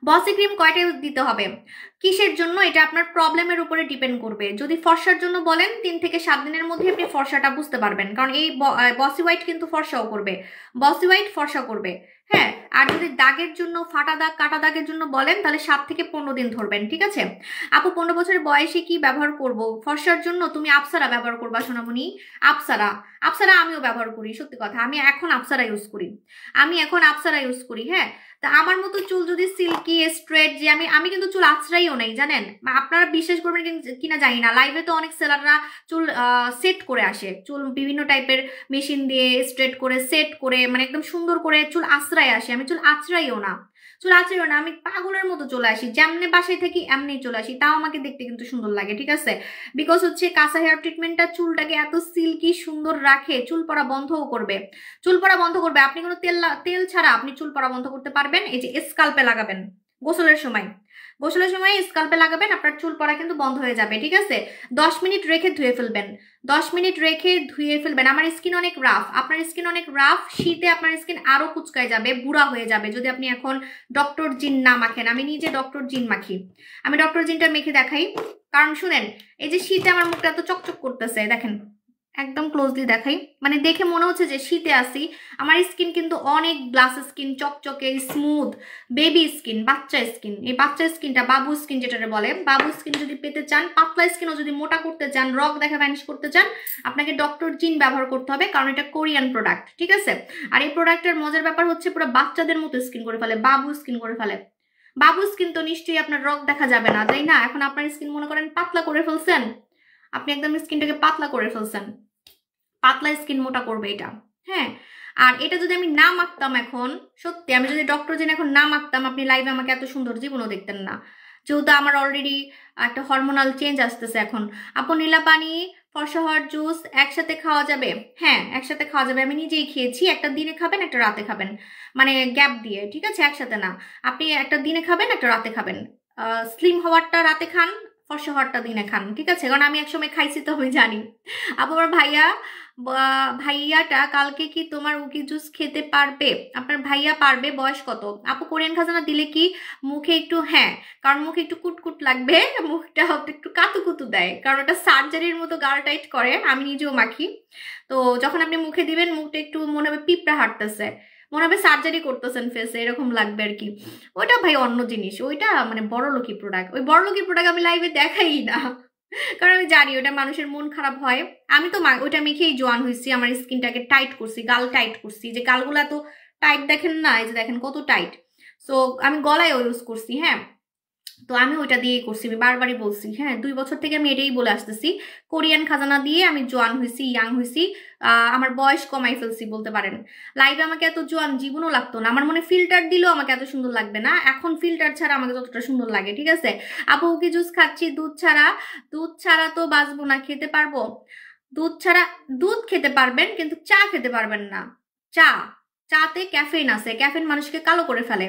বসি ক্রিম কয়টা দিতে হবে, কিসের জন্য? এটা আপনার প্রবলেমের উপরে ডিপেন্ড করবে। যদি ফর্সার জন্য বলেন 3 থেকে 7 দিনের মধ্যে আপনি ফর্সাটা বুঝতে পারবেন, কারণ এই বসি হোয়াইট কিন্তু ফর্সাও করবে, বসি হোয়াইট ফর্সা করবে। হ্যাঁ, আর যদি দাগের জন্য, ফাটা দাগ, কাটা দাগের জন্য বলেন তাহলে 7 থেকে 15 দিন ধরবেন, ঠিক আছে? আপু 15 বছরের বয়সে কি ব্যবহার করব ফর্সার জন্য? তুমি আপসারা ব্যবহার করবা সোনামণি, আপসারা আমিও ব্যবহার করি, সত্যি কথা। আমি এখন আপসারা ইউজ করি, হ্যাঁ। তা আমার মতো চুল যদি সিল্কি স্ট্রেট, যে আমি কিন্তু চুল আছড়াইও নাই, জানেন? আপনারা বিশ্বাস করবেন কিনা জানি না, লাইভে তো অনেক সেলাররা চুল সেট করে আসে, চুল বিভিন্ন টাইপের মেশিন দিয়ে স্ট্রেট করে সেট করে, মানে একদম সুন্দর করে চুল আছড়াই আসে। আমি চুল আছড়াইও না, আমি পাগলের মতো চলে আসি, যেমনি বাসায় থাকি এমনি চলে আসি, তাও আমাকে দেখতে কিন্তু সুন্দর লাগে, ঠিক আছে? বিকজ হচ্ছে কাঁচা হেয়ার ট্রিটমেন্টটা চুলটাকে এত সিল্কি সুন্দর রাখে, চুল পড়া বন্ধও করবে, আপনি কোনো তেল ছাড়া আপনি চুল পড়া বন্ধ করতে পারবেন। এই যে স্কাল্পে লাগাবেন, গোসলের সময় স্কাল্পে লাগাবেন, আপনার চুল পড়া কিন্তু বন্ধ হয়ে যাবে, ঠিক আছে? 10 মিনিট রেখে ধুয়ে ফেলবেন, 10 মিনিট রেখে ধুয়ে ফেলবেন। আমার স্কিন অনেক রাফ, আপনার স্কিন অনেক রাফ, শীতে আপনার স্কিন আরো কুচকায় যাবে, বুড়া হয়ে যাবে যদি আপনি এখন ডক্টর জিন না মাখেন। আমি নিজে ডক্টর জিন মাখি, আমি ডক্টর জিনটা মেখে দেখাই। কারণ শুনেন, এই যে শীতে আমার মুখটা এত চকচক করতেছে, দেখেন একদম ক্লোজলি দেখাই, মানে দেখে মনে হচ্ছে যে শীতে আসি। আমার স্কিন কিন্তু অনেক গ্লাস স্কিন, চকচকে স্মুথ বেবি স্কিন, বাচ্চা স্কিন। এই বাচ্চা স্কিনটা বাবু স্কিন যেটা বলে, বাবু স্কিন যদি পেতে চান, পাতলা স্কিনও যদি মোটা করতে চান, রগ দেখা ভ্যানিশ করতে চান, আপনাকে ডক্টর জিন ব্যবহার করতে হবে, কারণ এটা কোরিয়ান প্রোডাক্ট, ঠিক আছে। আর এই প্রোডাক্টের মজার ব্যাপার হচ্ছে পুরো বাচ্চাদের মতো স্কিন করে ফেলে, বাবু স্কিন করে ফেলে। বাবু স্কিন তো নিশ্চয়ই আপনার রগ দেখা যাবে না, তাই না? এখন আপনার স্কিন মনে করেন পাতলা করে ফেলছেন, আপনি একদম স্কিনটাকে পাতলা করে ফেলছেন, পাতলা স্কিন মোটা করবে এটা। হ্যাঁ, আর এটা যদি আমি না মাখতাম এখন, সত্যি আমি যদি ডক্টর জেনে এখন না মাখতাম, আপনি লাইভে আমাকে এত সুন্দর জীবনও দেখতেন না, যেহেতু আমার অলরেডি একটা হরমোনাল চেঞ্জ আসতেছে এখন। আপু নীলা পানি ফর্সা হওয়ার জুস একসাথে খাওয়া যাবে? হ্যাঁ, একসাথে খাওয়া যাবে, আমি নিজেই খেয়েছি। একটা দিনে খাবেন, একটা রাতে খাবেন, মানে গ্যাপ দিয়ে, ঠিক আছে, একসাথে না। আপনি একটা দিনে খাবেন, একটা রাতে খাবেন। স্লিম হওয়ারটা রাতে খান, ফর্সা হওয়ারটা দিনে খান, ঠিক আছে, কারণ আমি একসময় খাইছি তো আমি জানি। আপু আমার ভাইয়াটা কালকে কি তোমার উকি জুস খেতে পারবে? আপনার ভাইয়া পারবে। বয়স কত? আপু কোরিয়ান খাজানা দিলে কি মুখে একটু, হ্যাঁ, কারণ মুখে একটু কুটকুট লাগবে, মুখটা একটু কাতুকুতু দেয়, কারণ ওটা সার্জারির মতো গাল টাইট করে, আমি নিজেও মাখি। তো যখন আপনি মুখে দিবেন মুখটা একটু মনে হবে পিঁপড়া হাঁটতেছে, মনে হবে সার্জারি করতেছেন ফেসে, এরকম লাগবে আর কি। ওইটা ভাই অন্য জিনিস, ওইটা মানে বড়লোকি প্রোডাক্ট। ওই বড়লোকি প্রোডাক্ট আমি লাইভে দেখাই না, কারণ আমি জানি ওটা মানুষের মন খারাপ হয়। আমি তো ওইটা মেখেই জোয়ান হয়েছি, আমার স্কিনটাকে টাইট করছি, গাল টাইট করছি, যে গালগুলো এত টাইট দেখেন না, এই যে দেখেন কত টাইট। সো আমি গলায়ও ইউজ করছি, হ্যাঁ, তো আমি ওইটা দিয়েই করছি, আমি বারবারই বলছি, হ্যাঁ, 2 বছর থেকে আমি এটাই বলে আসতেছি, কোরিয়ান খাজানা দিয়ে আমি জোয়ান হয়েছি, ইয়াং হয়েছি, আমার বয়স কমাই ফেলছি বলতে পারেন। লাইভে আমাকে এত জোয়ান জীবনও লাগতো না, আমার মনে ফিল্টার দিলেও আমাকে এত সুন্দর লাগবে না, এখন ফিল্টার ছাড়া আমাকে যতটা সুন্দর লাগে, ঠিক আছে। আপু কি জুস খাচ্ছি দুধ ছাড়া, দুধ ছাড়া তো বাঁচবো না, খেতে পারবো? দুধ ছাড়া, দুধ খেতে পারবেন কিন্তু চা খেতে পারবেন না। চা, চাতে ক্যাফেইন আছে, ক্যাফেইন মানুষকে কালো করে ফেলে।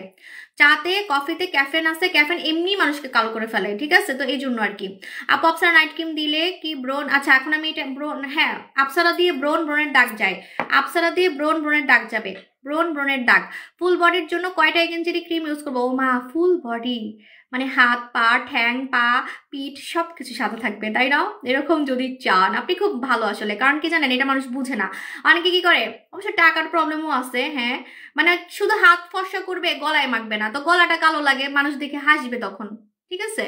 চাতে কফিতে ক্যাফেইন আছে, ক্যাফেইন এমনি মানুষকে কালো করে ফেলে, ঠিক আছে, তো এই জন্য আর কি। আপু আপসারা নাইট ক্রিম দিলে কি ব্রণ, আচ্ছা এখন আমি এটা ব্রণ, হ্যাঁ, আপসারা দিয়ে ব্রণের দাগ যায়, আপসারা দিয়ে ব্রণের দাগ যাবে, ব্রণের দাগ। ফুল বডির জন্য কয়টা এজেন্সির ক্রিম ইউজ করবো? ও মা, ফুল বডি মানে হাত পা ঠ্যাং পা পিঠ সবকিছু সাথে থাকবে, তাই না? এরকম যদি চান আপনি খুব ভালো আসলে, কারণ কি জানেন, এটা মানুষ বুঝে না। অনেকে কি করে, অবশ্য টাকার প্রবলেমও আছে, হ্যাঁ, মানে শুধু হাত ফর্সা করবে, গলায় মাখবে না, তো গলাটা কালো লাগে, মানুষ দেখে হাসবে তখন, ঠিক আছে।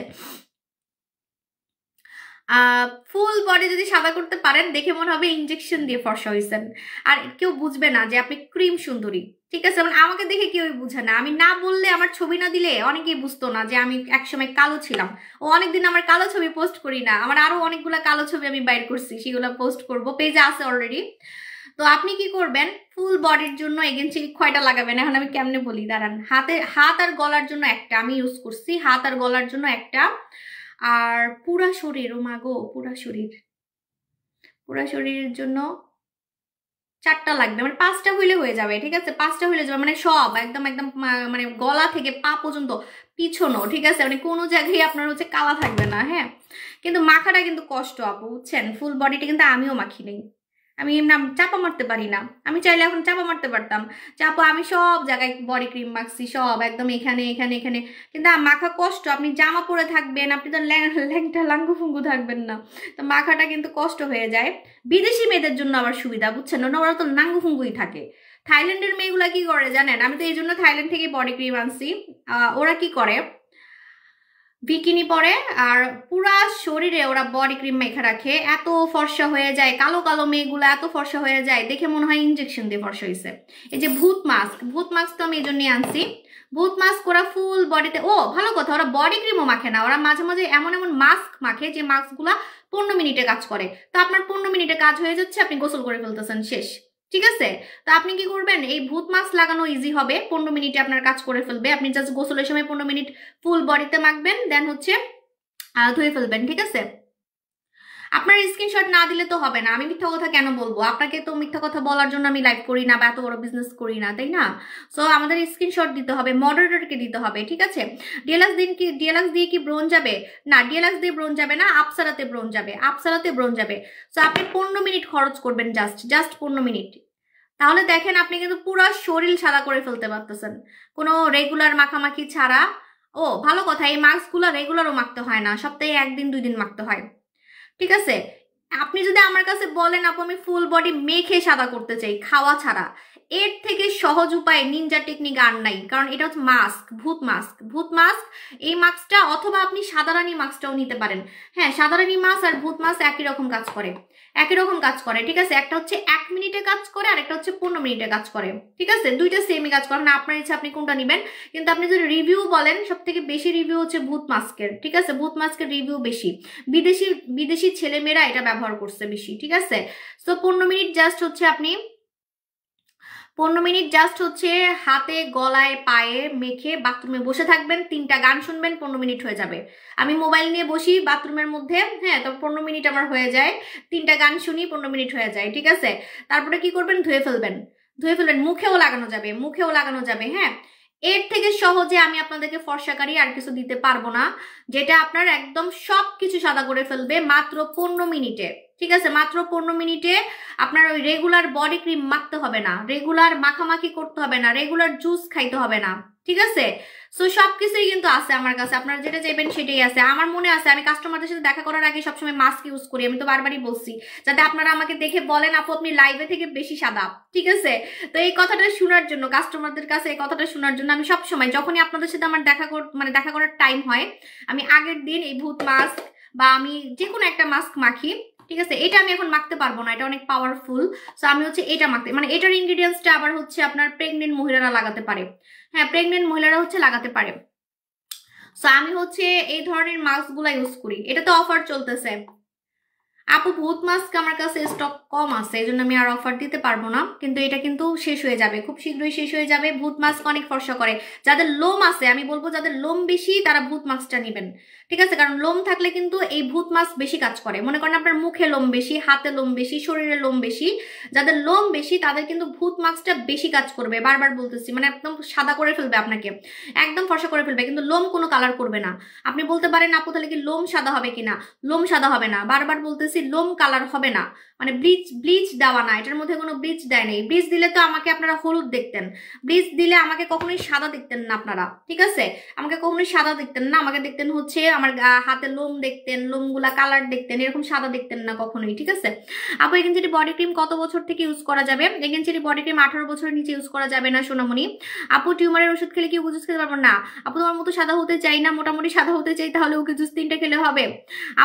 ফুল বডি যদি সাদা করতে পারেন, দেখে মনে হবে ইনজেকশন দিয়ে ফর্সা হয়েছেন, আর কেউ বুঝবে না যে আপনি ক্রিম সুন্দরী, ঠিক আছে। মানে আমাকে দেখে কেউই বুঝে না, আমি না বললে, আমার ছবি না দিলে অনেকেই বুঝতো না যে আমি একসময় কালো ছিলাম। ও অনেকদিন আমার কালো ছবি পোস্ট করি না, আমার আরো অনেকগুলো কালো ছবি আমি বাইর করছি, সেগুলো পোস্ট করব, পেজে আছে অলরেডি। তো আপনি কি করবেন, ফুল বডির জন্য এগেন্সি কয়টা লাগাবেন, এখন আমি কেমনে বলি, দাঁড়ান। হাত আর গলার জন্য একটা আমি ইউজ করছি, হাত আর গলার জন্য একটা, আর পুরা শরীর, ও মাগো, পুরা শরীরের জন্য 4টা লাগবে, মানে 5টা হইলে হয়ে যাবে, ঠিক আছে, 5টা হইলে যাবে, মানে সব একদম একদম মানে গলা থেকে পা পর্যন্ত পিছনো, ঠিক আছে, মানে কোনো জায়গায় আপনার হচ্ছে কালা থাকবে না, হ্যাঁ। কিন্তু মাখাটা কিন্তু কষ্ট আপু, বুঝছেন, ফুল বডিটা কিন্তু আমিও মাখি নেই, আমি নাম চাপা মারতে পারি না, আমি চাইলে এখন চাপা মারতে পারতাম, চাপা আমি সব জায়গায় বডি ক্রিম মাখছি, সব একদম এখানে এখানে এখানে, কিন্তু মাখা কষ্ট, আপনি জামা পরে থাকবেন, আপনি তো ল্যাংটা লাঙ্গু ফুঙ্গু থাকবেন না, তো মাখাটা কিন্তু কষ্ট হয়ে যায়। বিদেশি মেয়েদের জন্য আবার সুবিধা, বুঝছেন, ওরা তো নাঙ্গু ফুঙ্গুই থাকে। থাইল্যান্ডের মেয়েগুলা কি করে জানেন, আমি তো এই জন্য থাইল্যান্ড থেকে বডি ক্রিম আনছি। ওরা কি করে, বিকিনি পরে আর পুরা শরীরে ওরা বডি ক্রিম মেখে রাখে, এত ফর্সা হয়ে যায়, কালো কালো মেয়েগুলো এত ফর্সা হয়ে যায়, দেখে মনে হয় ইনজেকশন দিয়ে ফর্সা হয়েছে। এই যে ভূত মাস্ক তো আমি এই জন্যই আনছি। ভূত মাস্ক ওরা ফুল বডিতে, ও ভালো কথা, ওরা বডি ক্রিমও মাখে না, ওরা মাঝে মাঝে এমন এমন মাস্ক মাখে যে মাস্কগুলা 15 মিনিটে কাজ করে, তো আপনার 15 মিনিটে কাজ হয়ে যাচ্ছে, আপনি গোসল করে ফেলতেছেন, শেষ, ঠিক আছে। তো আপনি কি করবেন, এই ভূত মাস্ক লাগানো ইজি হবে, 15 মিনিটে আপনার কাজ করে ফেলবে, আপনি জাস্ট গোসলের সময় 15 মিনিট ফুল বডিতে মাখবেন, দেন হচ্ছে ধুয়ে ফেলবেন, ঠিক আছে। আপনার স্ক্রিনশট না দিলে তো হবে না, আমি মিথ্যা কথা কেন বলবো আপনাকে, তো মিথ্যা কথা বলার জন্য আমি লাইভ করি না বা এত বড় বিজনেস করি না, তাই না? সো আমাদের স্ক্রিনশট দিতে হবে, মডারেটরকে দিতে হবে, ঠিক আছে। ডিএলএক্স দিয়ে কি ব্রোন যাবে? না, ডিএলএক্স দিয়ে ব্রোন যাবে না, আপসারাতে ব্রোন যাবে। সো আপনি 15 মিনিট খরচ করবেন, জাস্ট 15 মিনিট, তাহলে দেখেন আপনি কিন্তু পুরো শরীর সাদা করে ফেলতে পারতেছেন, কোনো রেগুলার মাখামাখি ছাড়া। ও ভালো কথা, এই মাস্কগুলো রেগুলারও মাখতে হয় না, সপ্তাহে 1 দিন 2 দিন মাখতে হয়, ঠিক আছে। আপনি যদি আমার কাছে বলেন আপু আমি ফুল বডি মেখে সাদা করতে চাই খাওয়া ছাড়া, এর থেকে সহজ উপায় নিনজা টেকনিক আর নাই। কারণ এটা হচ্ছে মাস্ক, ভূত মাস্ক, ভূত মাস্ক। এই মাস্কটা অথবা আপনি সাদারানি মাস্কটাও নিতে পারেন। হ্যাঁ, সাদারানি মাস্ক আর ভূত মাস্ক একই রকম কাজ করে, একই রকম কাজ করে, ঠিক আছে। একটা হচ্ছে 1 মিনিটে কাজ করে আর একটা হচ্ছে 15 মিনিটে কাজ করে, ঠিক আছে। দুইটা সেমই কাজ করে না, আপনার ইচ্ছা আপনি কোনটা নেবেন। কিন্তু আপনি যদি রিভিউ বলেন, সব থেকে বেশি রিভিউ হচ্ছে ভূত মাস্কের, ঠিক আছে। ভূত মাস্কের রিভিউ বেশি, বিদেশি বিদেশি ছেলেমেয়েরা এটা ব্যবহার করছে বেশি, ঠিক আছে। তো 15 মিনিট জাস্ট হচ্ছে আপনি 15 মিনিট জাস্ট হচ্ছে হাতে গলায় পায়ে মেখে বাথরুমে বসে থাকবেন, 3টা গান শুনবেন, 15 মিনিট হয়ে যাবে। আমি মোবাইল নিয়ে বসি বাথরুমের মধ্যে, হ্যাঁ, তো 15 মিনিট আমার হয়ে যায়, 3টা গান শুনি, 15 মিনিট হয়ে যায়, ঠিক আছে। তারপরে কি করবেন, ধুয়ে ফেলবেন, ধুয়ে ফেলবেন, মুখেও লাগানো যাবে, মুখেও লাগানো যাবে, হ্যাঁ। এর থেকে সহজে আমি আপনাদেরকে ফর্সাকারি আর কিছু দিতে পারবো না, যেটা আপনার একদম সবকিছু সাদা করে ফেলবে মাত্র 15 মিনিটে, ঠিক আছে। মাত্র 15 মিনিটে আপনার ওই রেগুলার বডি ক্রিম মাখতে হবে না, রেগুলার মাখামাখি করতে হবে না, রেগুলার জুস খাইতে হবে না, ঠিক আছে। সো সবকিছুই কিন্তু আছে আমার কাছে, আপনারা যেটা চাইবেন সেটাই আছে। আমার মনে আছে আমি কাস্টমারদের সাথে দেখা করার আগে সবসময় মাস্ক ইউজ করি, আমি তো বারবারই বলছি, যাতে আপনারা আমাকে দেখে বলেন আপু আপনি লাইভে থেকে বেশি সাদা, ঠিক আছে। তো এই কথাটা শোনার জন্য, কাস্টমারদের কাছে এই কথাটা শোনার জন্য আমি সবসময় যখনই আপনাদের সাথে আমার দেখা করার টাইম হয়, আমি আগের দিন এই ভূত মাস্ক বা আমি যে কোনো একটা মাস্ক মাখি, ঠিক আছে। এটা আমি এখন মাখতে পারবো না, এটা অনেক পাওয়ারফুল। সো আমি হচ্ছে এটা মাখতে, মানে এটার ইনগ্রিডিয়েন্টসটা আবার হচ্ছে আপনার প্রেগনেন্ট মহিলারা লাগাতে পারে, হ্যাঁ, প্রেগনেন্ট মহিলারা হচ্ছে লাগাতে পারে। সো আমি হচ্ছে এই ধরনের মাস্ক গুলা ইউজ করি, এটা তো অফার চলতেছে আপু। ভূত মাস্ক আমার কাছে স্টক কম আছে, এই জন্য আমি আর অফার দিতে পারবো না, কিন্তু এটা কিন্তু শেষ হয়ে যাবে, খুব শীঘ্রই শেষ হয়ে যাবে। ভূত মাস্ক অনেক ফর্সা করে, যাদের লোম আছে আমি বলবো যাদের লোম বেশি তারা ভূত মাস্কটা নেবেন, ঠিক আছে। কারণ লোম থাকলে কিন্তু এই ভূত মাস্ক বেশি কাজ করে। মনে করেন আপনার মুখে লোম বেশি, হাতে লোম বেশি, শরীরে লোম বেশি, যাদের লোম বেশি তাদের কিন্তু ভূত মাস্কটা বেশি কাজ করবে, বারবার বলতেছি, মানে একদম সাদা করে ফেলবে আপনাকে, একদম ফর্সা করে ফেলবে, কিন্তু লোম কোনো কালার করবে না। আপনি বলতে পারেন আপু তাহলে কি লোম সাদা হবে কিনা, লোম সাদা হবে না, বারবার বলতেছি লোম কালার হবে না, মানে ব্লিচ দেওয়া না, এটার মধ্যে কোনো ব্লিচ দেয় নেই। ব্লিচ দিলে তো আমাকে আপনারা হলুদ দেখতেন, ব্লিচ দিলে আমাকে কখনোই সাদা দেখতেন না আপনারা, ঠিক আছে। আমাকে কখনোই সাদা দেখতেন না, আমাকে দেখতেন হচ্ছে আমার হাতে লোম দেখতেন, লোমগুলা কালার দেখতেন, এরকম সাদা দেখতেন না কখনোই, ঠিক আছে। আপু এগেনসিটি বডি ক্রিম কত বছর থেকে ইউজ করা যাবে? এগেনসিটি বডি ক্রিম 18 বছরের নিচে ইউজ করা যাবে না সোনামণি। আপু টিউমারের ওষুধ খেলে কি ওকে খেতে পারবো না? আপু তোমার মতো সাদা হতে চাই না, মোটামুটি সাদা হতে চাই, তাহলে ওকে জুস 3টা খেলে হবে?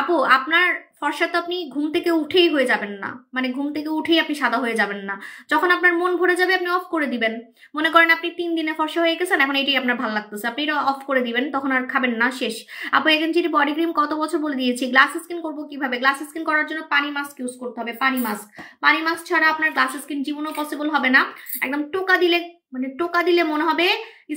আপু আপনার ফর্সা তো আপনি ঘুম থেকে উঠেই হয়ে যাবেন না, মানে ঘুম থেকে উঠেই আপনি সাদা হয়ে যাবেন না। যখন আপনার মন ভরে যাবে আপনি অফ করে দিবেন। মনে করেন আপনি 3 দিনে ফর্সা হয়ে গেছেন, এখন এটাই আপনার ভালো লাগতেছে, আপনি এটা অফ করে দিবেন, তখন আর খাবেন না, শেষ। আপু এগেনসিটি বডি ক্রিম কত বছর বলে দিয়েছি। গ্লাস স্কিন করবো কিভাবে? গ্লাস স্কিন করার জন্য পানি মাস্ক ইউজ করতে হবে, পানি মাস্ক। পানি মাস্ক ছাড়া আপনার গ্লাস স্কিন জীবনও পসিবল হবে না। একদম টোকা দিলে, মানে টোকা দিলে মনে হবে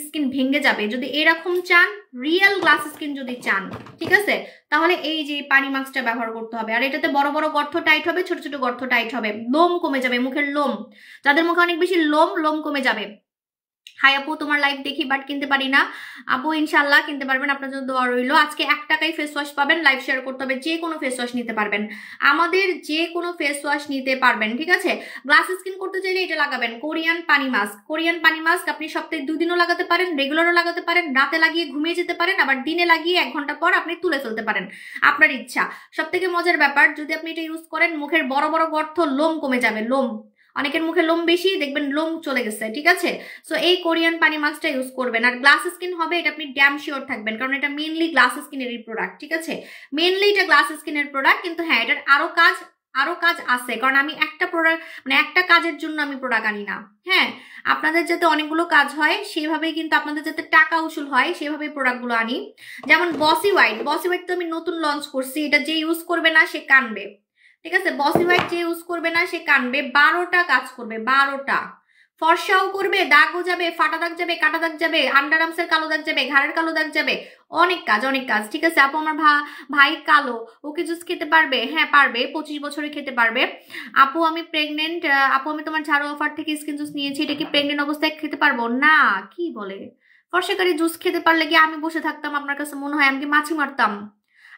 স্কিন ভেঙে যাবে। যদি এরকম চান, রিয়েল গ্লাস স্কিন যদি চান, ঠিক আছে, তাহলে এই যে পানি মাস্কটা ব্যবহার করতে হবে। আর এটাতে বড় বড় গর্ত টাইট হবে, ছোট ছোট গর্ত টাইট হবে, লোম কমে যাবে, মুখের লোম, যাদের মুখে অনেক বেশি লোম, লোম কমে যাবে। হাই আপু তোমার লাইভ দেখি বাট কিনতে পারি না। আপু ইনশাল্লাহ কিনতে পারবেন, আপনার জন্য দোয়া রইল। আজকে 1 টাকায় ফেস ওয়াশ পাবেন, লাইভ শেয়ার করতে হবে, যে কোনো ফেস ওয়াশ নিতে পারবেন, আমাদের যে কোনো ফেস ওয়াশ নিতে পারবেন, ঠিক আছে। গ্লাস স্কিন করতে চাইলে এটা লাগাবেন, কোরিয়ান পানি মাস্ক। কোরিয়ান পানি মাস্ক আপনি সপ্তাহে 2 দিনও লাগাতে পারেন, রেগুলারও লাগাতে পারেন, রাতে লাগিয়ে ঘুমিয়ে যেতে পারেন, আবার দিনে লাগিয়ে 1 ঘন্টা পর আপনি তুলে ফেলতে পারেন, আপনার ইচ্ছা। সব থেকে মজার ব্যাপার, যদি আপনি এটা ইউজ করেন মুখের বড় বড় গর্ত, লোম কমে যাবে, লোম, অনেকের মুখে লোম বেশি, দেখবেন লোম চলে গেছে, ঠিক আছে। সো এই কোরিয়ান পানি মাস্কটা ইউজ করবেন। আর গ্লাস স্কিন হবে এটা আপনি ড্যাম শিওর থাকবেন, কারণ এটা মেইনলি গ্লাস স্কিনেরই প্রোডাক্ট, ঠিক আছে। মেইনলি এটা গ্লাস স্কিনের প্রোডাক্ট, কিন্তু হ্যাঁ এটার আরো কাজ আছে, কারণ আমি একটা প্রোডাক্ট, মানে একটা কাজের জন্য আমি প্রোডাক্ট আনি না, হ্যাঁ। আপনাদের যাতে অনেকগুলো কাজ হয় সেভাবেই, কিন্তু আপনাদের যাতে টাকা উসুল হয় সেভাবেই প্রোডাক্টগুলো আনি। যেমন বসি হোয়াইট তো আমি নতুন লঞ্চ করছি, এটা যে ইউজ করবে না সে কানবে, ঠিক আছে। বসি হোয়াইট যে ইউজ করবে না সে কানবে, 12টা কাজ করবে, 12টা। ফর্সাও করবে, দাগও যাবে, ফাটা দাগ যাবে, কাটা দাগ যাবে, আন্ডার আর্মসের কালো দাগ যাবে, ঘাড়ের কালো দাগ যাবে, অনেক কাজ, অনেক কাজ, ঠিক আছে। আপু আমার ভাই কালো, ওকে জুস খেতে পারবে? হ্যাঁ পারবে, 25 বছরে খেতে পারবে। আপু আমি প্রেগনেন্ট, আপু আমি তোমার ঝাড়ু অফার থেকে স্কিন জুস নিয়েছি, এটা কি প্রেগনেন্ট অবস্থায় খেতে পারবো? না, কি বলে, ফর্সাকারী জুস খেতে পারলে কি আমি বসে থাকতাম? আপনার কাছে মনে হয় আমি কি মাছি মারতাম?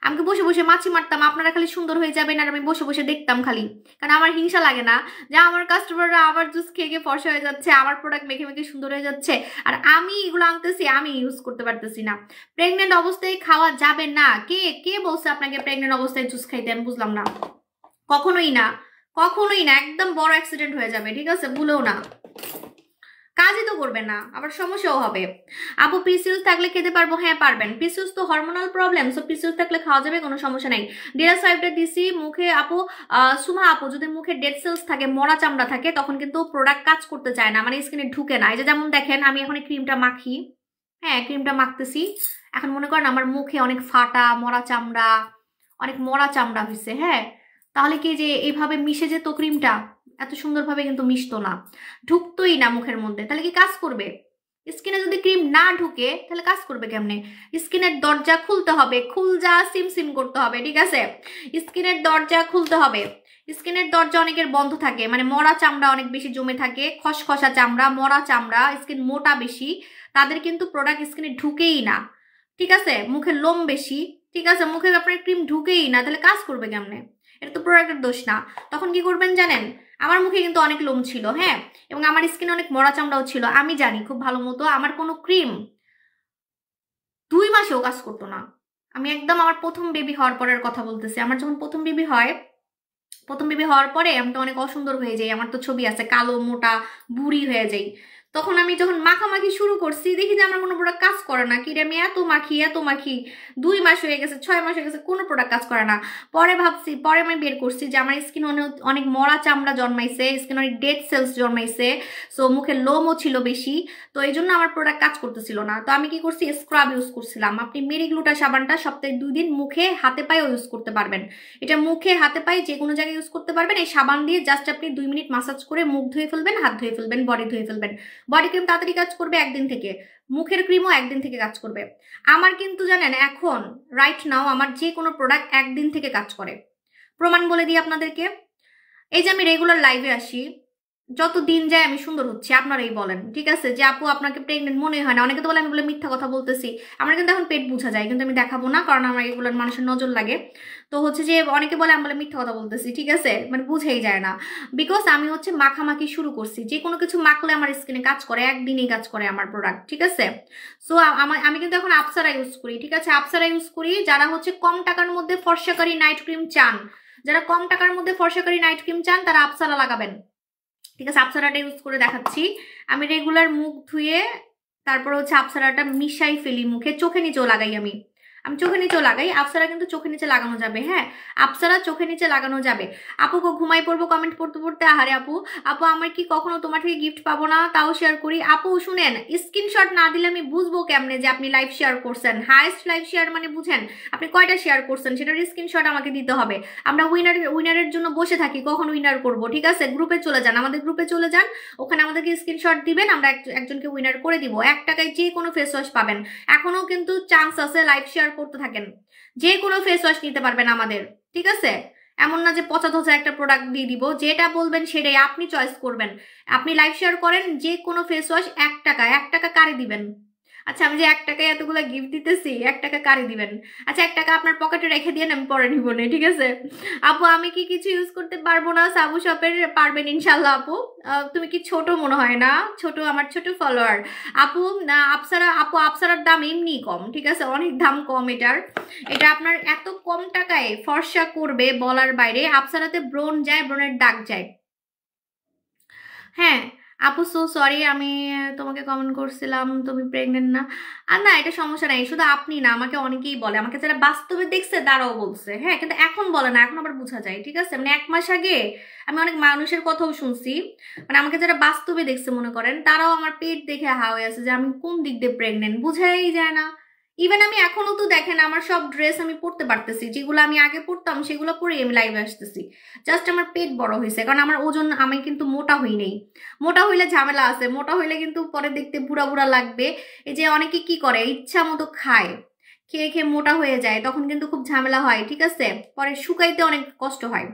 আমি বসে বসে মাছি মারতাম, আপনারা খালি সুন্দর হয়ে যাবেন আর আমি বসে বসে দেখতাম খালি। কারণ আমার হিংসা লাগে না যে আমার কাস্টমাররা আবার জুস খেয়ে গিয়ে ফর্সা হয়ে যাচ্ছে, আমার প্রোডাক্ট মেখে মেখে সুন্দর হয়ে যাচ্ছে, আর আমি এগুলো আনতেছি, আমি ইউজ করতে পারতেছি না। প্রেগনেন্ট অবস্থায় খাওয়া যাবে না? কে কে বলছে আপনাকে প্রেগনেন্ট অবস্থায় জুস খাইতে? আমি বুঝলাম না। কখনোই না, কখনোই না, একদম বড় অ্যাক্সিডেন্ট হয়ে যাবে, ঠিক আছে? ভুলেও না, কাজই তো করবে না, আবার সমস্যাও হবে। আপু পিসিওস থাকলে খেতে পারবো? হ্যাঁ পারবেন, পিসিওস তো হরমোনাল প্রবলেম, সো পিসিওস থাকলে খাওয়া যাবে, কোনো সমস্যা নাই। ডিরা সাহেবটা দিছি মুখে আপু। সুমা আপু, যদি মুখে ডেড সেলস থাকে, মরা চামড়া থাকে, তখন কিন্তু প্রোডাক্ট কাজ করতে চায় না, মানে স্কিনে ঢুকে না। এই যে যেমন দেখেন আমি এখন ক্রিমটা মাখি, হ্যাঁ ক্রিমটা মাখতেছি, এখন মনে করেন আমার মুখে অনেক ফাটা মরা চামড়া, অনেক মরা চামড়া হয়েছে, হ্যাঁ, তাহলে কি যে এইভাবে মিশে যেত ক্রিমটা? এত সুন্দরভাবে কিন্তু মিশতো না, ঢুকতোই না মুখের মধ্যে, তাহলে কি কাজ করবে? স্কিনে যদি ক্রিম না ঢুকে তাহলে কাজ করবে কেমনে? স্কিনের দরজা খুলতে হবে, খুলজা সিম সিম করতে হবে, ঠিক আছে? স্কিনের দরজা খুলতে হবে। স্কিনের দরজা অনেকের বন্ধ থাকে, মানে মরা চামড়া অনেক বেশি জমে থাকে, খসখসা চামড়া, মরা চামড়া, স্কিন মোটা বেশি, তাদের কিন্তু প্রোডাক্ট স্কিনে ঢুকেই না, ঠিক আছে? মুখে লোম বেশি, ঠিক আছে, মুখে আপনার ক্রিম ঢুকেই না, তাহলে কাজ করবে কেমনে? এটা তো প্রোডাক্টের দোষ না। তখন কি করবেন জানেন? আমার মুখে কিন্তু অনেক লোম ছিল, হ্যাঁ, এবং আমার স্কিনে অনেক মরা চামড়াও ছিল, আমি জানি খুব ভালো মতো, আমার কোনো ক্রিম 2 মাসেও কাজ করতো না। আমি একদম আমার প্রথম বেবি হওয়ার পরের কথা বলতেছি, আমার যখন প্রথম বেবি হয়, প্রথম বেবি হওয়ার পরে আমি তো অনেক অসুন্দর হয়ে যাই, আমার তো ছবি আছে, কালো মোটা বুড়ি হয়ে যাই। তখন আমি যখন মাখামাখি শুরু করছি, দেখি যে আমার কোনো প্রোডাক্ট কাজ করে না, কি রে আমি এত মাখি এত মাখি, 2 মাস হয়ে গেছে, 6 মাস হয়ে গেছে, কোনো প্রোডাক্ট কাজ করে না। পরে ভাবছি, পরে আমি বের করছি যে আমার স্কিন অনেক মরা চামড়া জন্মাইছে, স্কিন অনেক ডেড সেলস জন্মাইছে, সো মুখে লোমও ছিল বেশি, তো এই জন্য আমার প্রোডাক্ট কাজ করতেছিল না। তো আমি কি করছি, স্ক্রাব ইউজ করছিলাম। আপনি মেরিগ্লুটা সাবানটা সপ্তাহে 2 দিন মুখে হাতে পায়েও ইউজ করতে পারবেন, এটা মুখে হাতে পায়ে যে কোনো জায়গায় ইউজ করতে পারবেন। এই সাবান দিয়ে জাস্ট আপনি 2 মিনিট মাসাজ করে মুখ ধুয়ে ফেলবেন, হাত ধুয়ে ফেলবেন, বডি ধুয়ে ফেলবেন। বডি ক্রিম তাড়াতাড়ি কাজ করবে 1 দিন থেকে, মুখের ক্রিমও 1 দিন থেকে কাজ করবে। আমার কিন্তু জানেন এখন রাইট নাও আমার যে কোনো প্রোডাক্ট 1 দিন থেকে কাজ করে, প্রমাণ বলে দিই আপনাদেরকে। এই যে আমি রেগুলার লাইভে আসি, যত দিন যায় আমি সুন্দর হচ্ছি, আপনারাই বলেন, ঠিক আছে? যে আপু আপনাকে প্রেগনেন্ট মনে হয় না, অনেকে তো বলে আমি বলে মিথ্যা কথা বলতেছি। আমার কিন্তু এখন পেট বোঝা যায়, কিন্তু আমি দেখাবো না, কারণ আমার এগুলোর মানুষের নজর লাগে। তো হচ্ছে যে অনেকে বলে আমি বলে মিথ্যা কথা বলতেছি, ঠিক আছে, মানে বুঝেই যায় না, বিকজ আমি হচ্ছে মাখামাখি শুরু করছি, যে কোনো কিছু মাখলে আমার স্কিনে কাজ করে, 1 দিনেই কাজ করে আমার প্রোডাক্ট, ঠিক আছে? সো আমি কিন্তু এখন আপসারা ইউজ করি, ঠিক আছে, আপসারা ইউজ করি। যারা হচ্ছে কম টাকার মধ্যে ফর্সাকারী নাইট ক্রিম চান, যারা কম টাকার মধ্যে ফর্সাকারী নাইট ক্রিম চান, তারা আপসারা লাগাবেন, ঠিক আছে? আপসারাটা ইউজ করে দেখাচ্ছি। আমি রেগুলার মুখ ধুয়ে তারপর হচ্ছে আপসারাটা মিশাই ফেলি মুখে, চোখে নিচেও লাগাই, আমি চোখে নিচেও লাগাই। আপসারা কিন্তু চোখে নিচে লাগানো যাবে, হ্যাঁ, আপসারা চোখে নিচে লাগানো যাবে। আপু ঘুমাই পড়বো কমেন্ট পড়তে পড়তে, আহারে আপু, আপু আমার কি কখনো তোমার থেকে গিফট পাবো না? তাও শেয়ার করি। আপু শুনেন, স্ক্রিনশট না দিলে আমি বুঝবো কেমনে যে আপনি লাইভ শেয়ার করছেন? হাইয়েস্ট লাইভ শেয়ার মানে বুঝেন, আপনি কয়টা শেয়ার করছেন সেটার স্ক্রিনশট আমাকে দিতে হবে। আমরা উইনারের জন্য বসে থাকি, কখন উইনার করব, ঠিক আছে? গ্রুপে চলে যান, আমাদের গ্রুপে চলে যান, ওখানে আমাদেরকে স্ক্রিনশট দিবেন, আমরা একজনকে উইনার করে দিব। 1 টাকায় যে কোনো ফেস ওয়াশ পাবেন, এখনো কিন্তু চান্স আছে, লাইভ শেয়ার করতে থাকেন, যে কোনো ফেস ওয়াশ নিতে পারবেন আমাদের, ঠিক আছে? এমন না যে পচা ধচা একটা প্রোডাক্ট দিয়ে দিব, যেটা বলবেন সেটাই আপনি চয়েস করবেন। আপনি লাইভ শেয়ার করেন, যে কোনো ফেস ওয়াশ 1 টাকা, 1 টাকা কারে দিবেন? আচ্ছা, আমি যে 1 টাকায় এতগুলো গিফট দিতেছি, 1 টাকা কারে দিবেন? আচ্ছা, 1 টাকা আপনার পকেটে রেখে দিয়ে আমি পরে নিব না, ঠিক আছে? আপু আমি কি কিছু ইউজ করতে পারবো না? সাবু শপের পারবেন ইনশাল্লাহ আপু। তুমি কি ছোট মনে হয় না? ছোট, আমার ছোট ফলোয়ার আপু। আপসারার দাম এমনি কম, ঠিক আছে, অনেক দাম কম এটার। এটা আপনার এত কম টাকায় ফর্সা করবে বলার বাইরে। আপসারাতে ব্রণ যায়, ব্রণের দাগ যায়। হ্যাঁ আপু, সো সরি, আমি তোমাকে কমেন্ট করছিলাম তুমি প্রেগনেন্ট না। আর না, এটা সমস্যা নাই, শুধু আপনি না, আমাকে অনেকেই বলে, আমাকে যারা বাস্তবে দেখছে তারাও বলছে, হ্যাঁ, কিন্তু এখন বলে না, এখন আবার বোঝা যায়, ঠিক আছে? মানে 1 মাস আগে আমি অনেক মানুষের কথাও শুনছি, মানে আমাকে যারা বাস্তবে দেখছে মনে করেন, তারাও আমার পেট দেখে হা হয়ে আছে যে আমি কোন দিক দিয়ে প্রেগনেন্ট, বুঝাই যায় না। ইভেন আমি এখনো তো দেখেন আমার সব ড্রেস আমি পরতে পারতেছি, যেগুলো আমি আগে পরতাম সেগুলো পরে আমি লাইভে আসতেছি। জাস্ট আমার পেট বড় হয়েছে, কারণ আমার ওজন, আমি কিন্তু মোটা হই নেই। মোটা হইলে ঝামেলা আছে, মোটা হইলে কিন্তু পরে দেখতে বুড়া বুড়া লাগবে। এই যে অনেকে কি করে, ইচ্ছা মতো খায়, খেয়ে খেয়ে মোটা হয়ে যায়, তখন কিন্তু খুব ঝামেলা হয়, ঠিক আছে? পরে শুকাইতে অনেক কষ্ট হয়।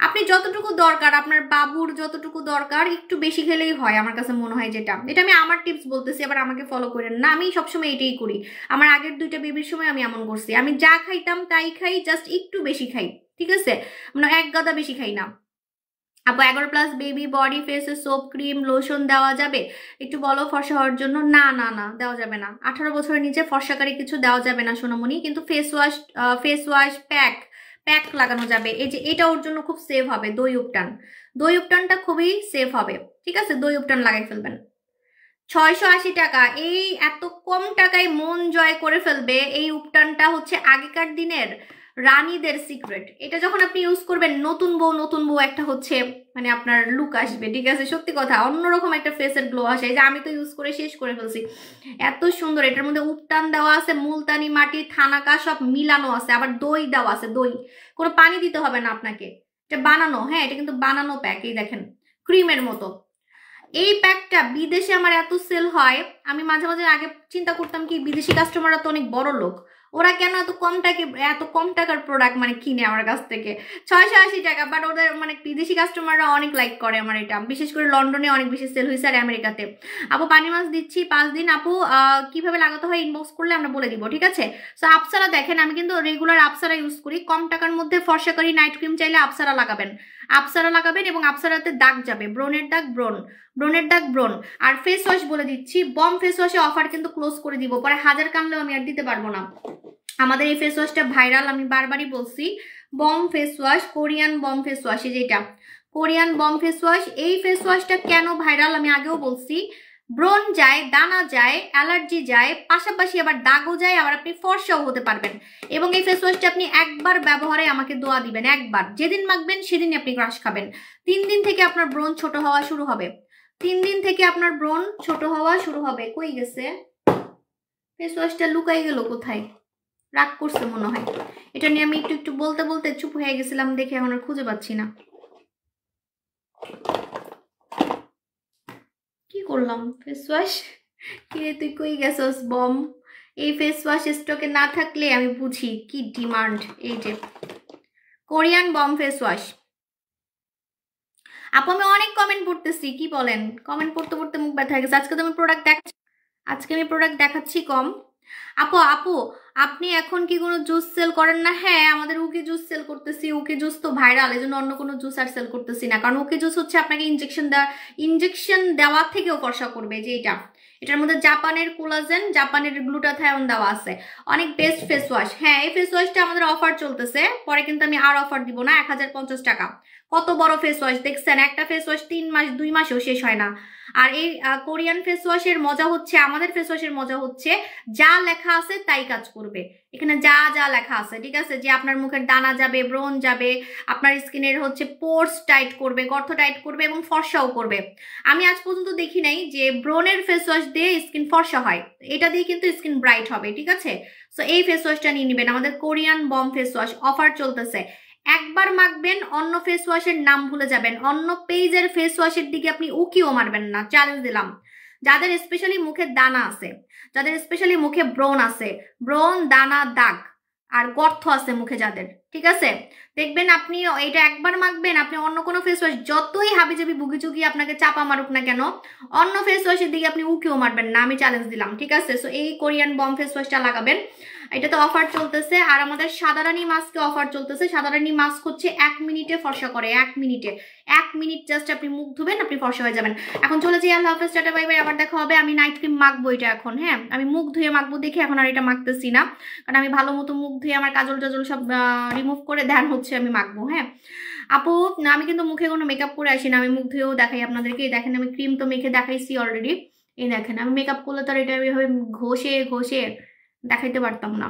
আপনি যতটুকু দরকার, আপনার বাবুর যতটুকু দরকার, একটু বেশি খেলেই হয় আমার কাছে মনে হয়। যেটা, এটা আমি আমার টিপস বলতেছি, আবার আমাকে ফলো করেন না, আমি সবসময় এটাই করি। আমার আগের 2টা বেবির সময় আমি এমন করছি, আমি যা খাইতাম তাই খাই, জাস্ট একটু বেশি খাই, ঠিক আছে? মানে 1 গাদা বেশি খাই না। আপু 11+ বেবি বডি ফেসে সোপ ক্রিম লোশন দেওয়া যাবে? একটু বলো ফর্সা হওয়ার জন্য। না না না, দেওয়া যাবে না, 18 বছরের নিচে ফর্সাকারী কিছু দেওয়া যাবে না সোনামণি। কিন্তু ফেস ওয়াশ প্যাক প্যাক লাগানো যাবে। এই যে এটা ওর জন্য খুব সেফ হবে, দই উপটান। দই উপটানটা খুবই সেফ হবে, ঠিক আছে? দই উপটান লাগাই ফেলবেন। 680 টাকা। এই এত কম টাকায় মন জয় করে ফেলবে এই উপটানটা হচ্ছে আগেকার দিনের রানীদের সিক্রেট। এটা যখন আপনি ইউজ করবেন নতুন বউ একটা হচ্ছে মানে আপনার লুক আসবে, ঠিক আছে? সত্যি কথা, অন্যরকম একটা ফেসের গ্লো আসে। এই যে আমি তো ইউজ করে শেষ করে ফেলছি, এত সুন্দর। এটার মধ্যে উপটান দেওয়া আছে, মুলতানি মাটি, থানাকা সব মিলানো আছে, আবার দই দেওয়া আছে। দই, কোনো পানি দিতে হবে না আপনাকে, এটা বানানো। হ্যাঁ, এটা কিন্তু বানানো প্যাক, এই দেখেন ক্রিমের মতো। এই প্যাকটা বিদেশে আমার এত সেল হয়, আমি মাঝে মাঝে আগে চিন্তা করতাম কি বিদেশি কাস্টমাররা তো অনেক বড় লোক, ওরা কেন এত কম টাকার প্রোডাক্ট মানে কিনে আমার কাছ থেকে। 680 টাকা, বাট ওদের মানে বিদেশি কাস্টমাররা অনেক লাইক করে আমার এটা, বিশেষ করে লন্ডনে অনেক বেশি সেল হয়েছে আর আমেরিকাতে। আপু পানি মাছ দিচ্ছি 5 দিন। আপু কিভাবে লাগাতে হয় ইনবক্স করলে আমরা বলে দিব, ঠিক আছে? সো আপসারা দেখেন, আমি কিন্তু রেগুলার আপসারা ইউজ করি। কম টাকার মধ্যে ফর্সাকারি নাইট ক্রিম চাইলে আপসারা লাগাবেন, আপসারা লাগাবেন। এবং আপসারাতে দাগ যাবে, ব্রনের দাগ ব্রনের দাগ ব্রন। আর ফেস ওয়াশ বলে দিচ্ছি, বম ফেস ওয়াশে অফার কিন্তু ক্লোজ করে দিব, পরে হাজার কানলেও আমি আর দিতে পারবো না। আমাদের এই ফেস ওয়াশটা ভাইরাল, আমি বারবারই বলছি। Bomb face wash, Korean bomb face wash, যেটা কোরিয়ান বম ফেস ওয়াশ। এই ফেস ওয়াশটা কেন ভাইরাল আমি আগেও বলছি, ব্রন যায়, দানা যায়, অ্যালার্জি যায়, পাশাপাশি আবার দাগও যায়, আবার আপনি ফর্সাও হতে পারবেন। এবং এই ফেস ওয়াশটা আপনি একবার ব্যবহারে আমাকে দোয়া দিবেন, একবার, যেদিন মাখবেন সেদিনই আপনি ক্রাশ খাবেন। 3 দিন থেকে আপনার ব্রন ছোট হওয়া শুরু হবে, 3 দিন থেকে আপনার ব্রন ছোট হওয়া শুরু হবে। কই গেছে ফেস ওয়াশটা? লুকাই গেল কোথায়? রাগ করছে মনে হয়। এটা নিয়ে আমি একটু বলতে বলতে চুপ হয়ে গেছিলাম, দেখে এখন আর খুঁজে পাচ্ছি না। কি করলাম? ফেস ওয়াশ কি রে, তুই কই গেছস বম? এই ফেস ওয়াশ স্টকে না থাকলে আমি বুঝি কি ডিমান্ড। এই যে কোরিয়ান বম ফেস ওয়াশ। আপু আমি অনেক কমেন্ট পড়তেছি, কি বলেন? কমেন্ট পড়তে পড়তে মুখ ব্যথা হয়ে গেছে। আজকে আমি প্রোডাক্ট দেখাচ্ছি কম। আপু আপনি এখন কি কোনো জুস সেল করেন না? হ্যাঁ, আমাদের উকি জুস সেল করতেছি। উকি জুস তো ভাইরাল, এই জন্য অন্য কোনো জুস আর সেল করতেছি না, কারণ উকি জুস হচ্ছে আপনাকে ইনজেকশন দেওয়া থেকেও ফর্সা করবে। যে এটার মধ্যে জাপানের কোলাজেন, জাপানের গ্লুটাথায়ন দেওয়া আছে, অনেক বেস্ট ফেস ওয়াশ। হ্যাঁ, এই ফেস ওয়াশটা আমাদের অফার চলতেছে, পরে কিন্তু আমি আর অফার দিব না। 1050 টাকা। কত বড় ফেস ওয়াশ দেখছেন? একটা ফেস ওয়াশ 3 মাস 2 মাসেও শেষ হয় না। আর এই কোরিয়ান ফেস ওয়াশের মজা হচ্ছে, আমাদের ফেস ওয়াশের মজা হচ্ছে যা লেখা আছে তাই কাজ করবে। এখানে যা যা লেখা আছে, ঠিক আছে, যে আপনার মুখের দানা যাবে, ব্রণ যাবে, আপনার স্কিনের হচ্ছে পোর্স টাইট করবে, গর্ত টাইট করবে এবং ফর্সাও করবে। আমি আজ পর্যন্ত দেখি নাই যে ব্রণের ফেস ওয়াশ দিয়ে স্কিন ফর্সা হয়, এটা দিয়ে কিন্তু স্কিন ব্রাইট হবে, ঠিক আছে? সো এই ফেস ওয়াশটা নিয়ে নেবেন, আমাদের Korean bomb face wash offer চলতেছে। একবার মাখবেন, অন্য ফেস ওয়াশের নাম ভুলে যাবেন, অন্য পেজের ফেস ওয়াশের দিকে আপনি উকিও মারবেন না, চ্যালেঞ্জ দিলাম। যাদের স্পেশালি মুখে দানা আছে, যাদের স্পেশালি মুখে ব্রণ আছে, ব্রণ, দানা, দাগ আর গর্ত আছে মুখে যাদের, ঠিক আছে, দেখবেন আপনি এটা একবার মাখবেন, আপনি অন্য কোনো ফেস ওয়াশ যতই হাবিজাবি বুগিচুগি আপনাকে চাপা মারুক না কেন, অন্য ফেস ওয়াশের দিকে আপনি উকিও মারবেন না, আমি চ্যালেঞ্জ দিলাম, ঠিক আছে? সো এই কোরিয়ান বম ফেস ওয়াশটা লাগাবেন, এটাতে অফার চলতেছে। আর আমাদের সাদারানি মাস্কে অফার চলতেছে। সাদারানি মাস্ক হচ্ছে 1 মিনিটে ফর্সা করে, 1 মিনিট জাস্ট আপনি মুখ ধুবেন, আপনি ফর্সা হয়ে যাবেন। এখন চলে যাই, আল্লাহ হাফেজ, টাটা বাই বাই, আবার দেখা হবে। আমি নাইট ক্রিম মাখবো এটা এখন, হ্যাঁ, আমি মুখ ধুয়ে মাখবো দেখে এখন আর এটা মাখতেছি না, কারণ আমি ভালো মতো মুখ ধুয়ে আমার কাজল টাজল সব রিমুভ করে দেন হচ্ছে আমি মাখবো। হ্যাঁ আপু, আমি কিন্তু মুখে কোনো মেকআপ করে আসি না, আমি মুখ ধুয়েও দেখাই আপনাদেরকে। দেখেন আমি ক্রিম তো মেখে দেখাইছি অলরেডি, এই দেখেন। আমি মেকআপ করলে তো আর এটা এভাবে ঘষে দেখাইতে পারতাম না,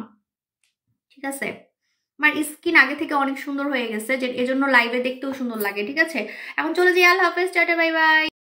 ঠিক আছে? আমার স্কিন আগে থেকে অনেক সুন্দর হয়ে গেছে, যে এজন্য লাইভে দেখতেও সুন্দর লাগে, ঠিক আছে? এখন চলে যাই, আল্লাহ হাফেজ, টাটা বাই বাই।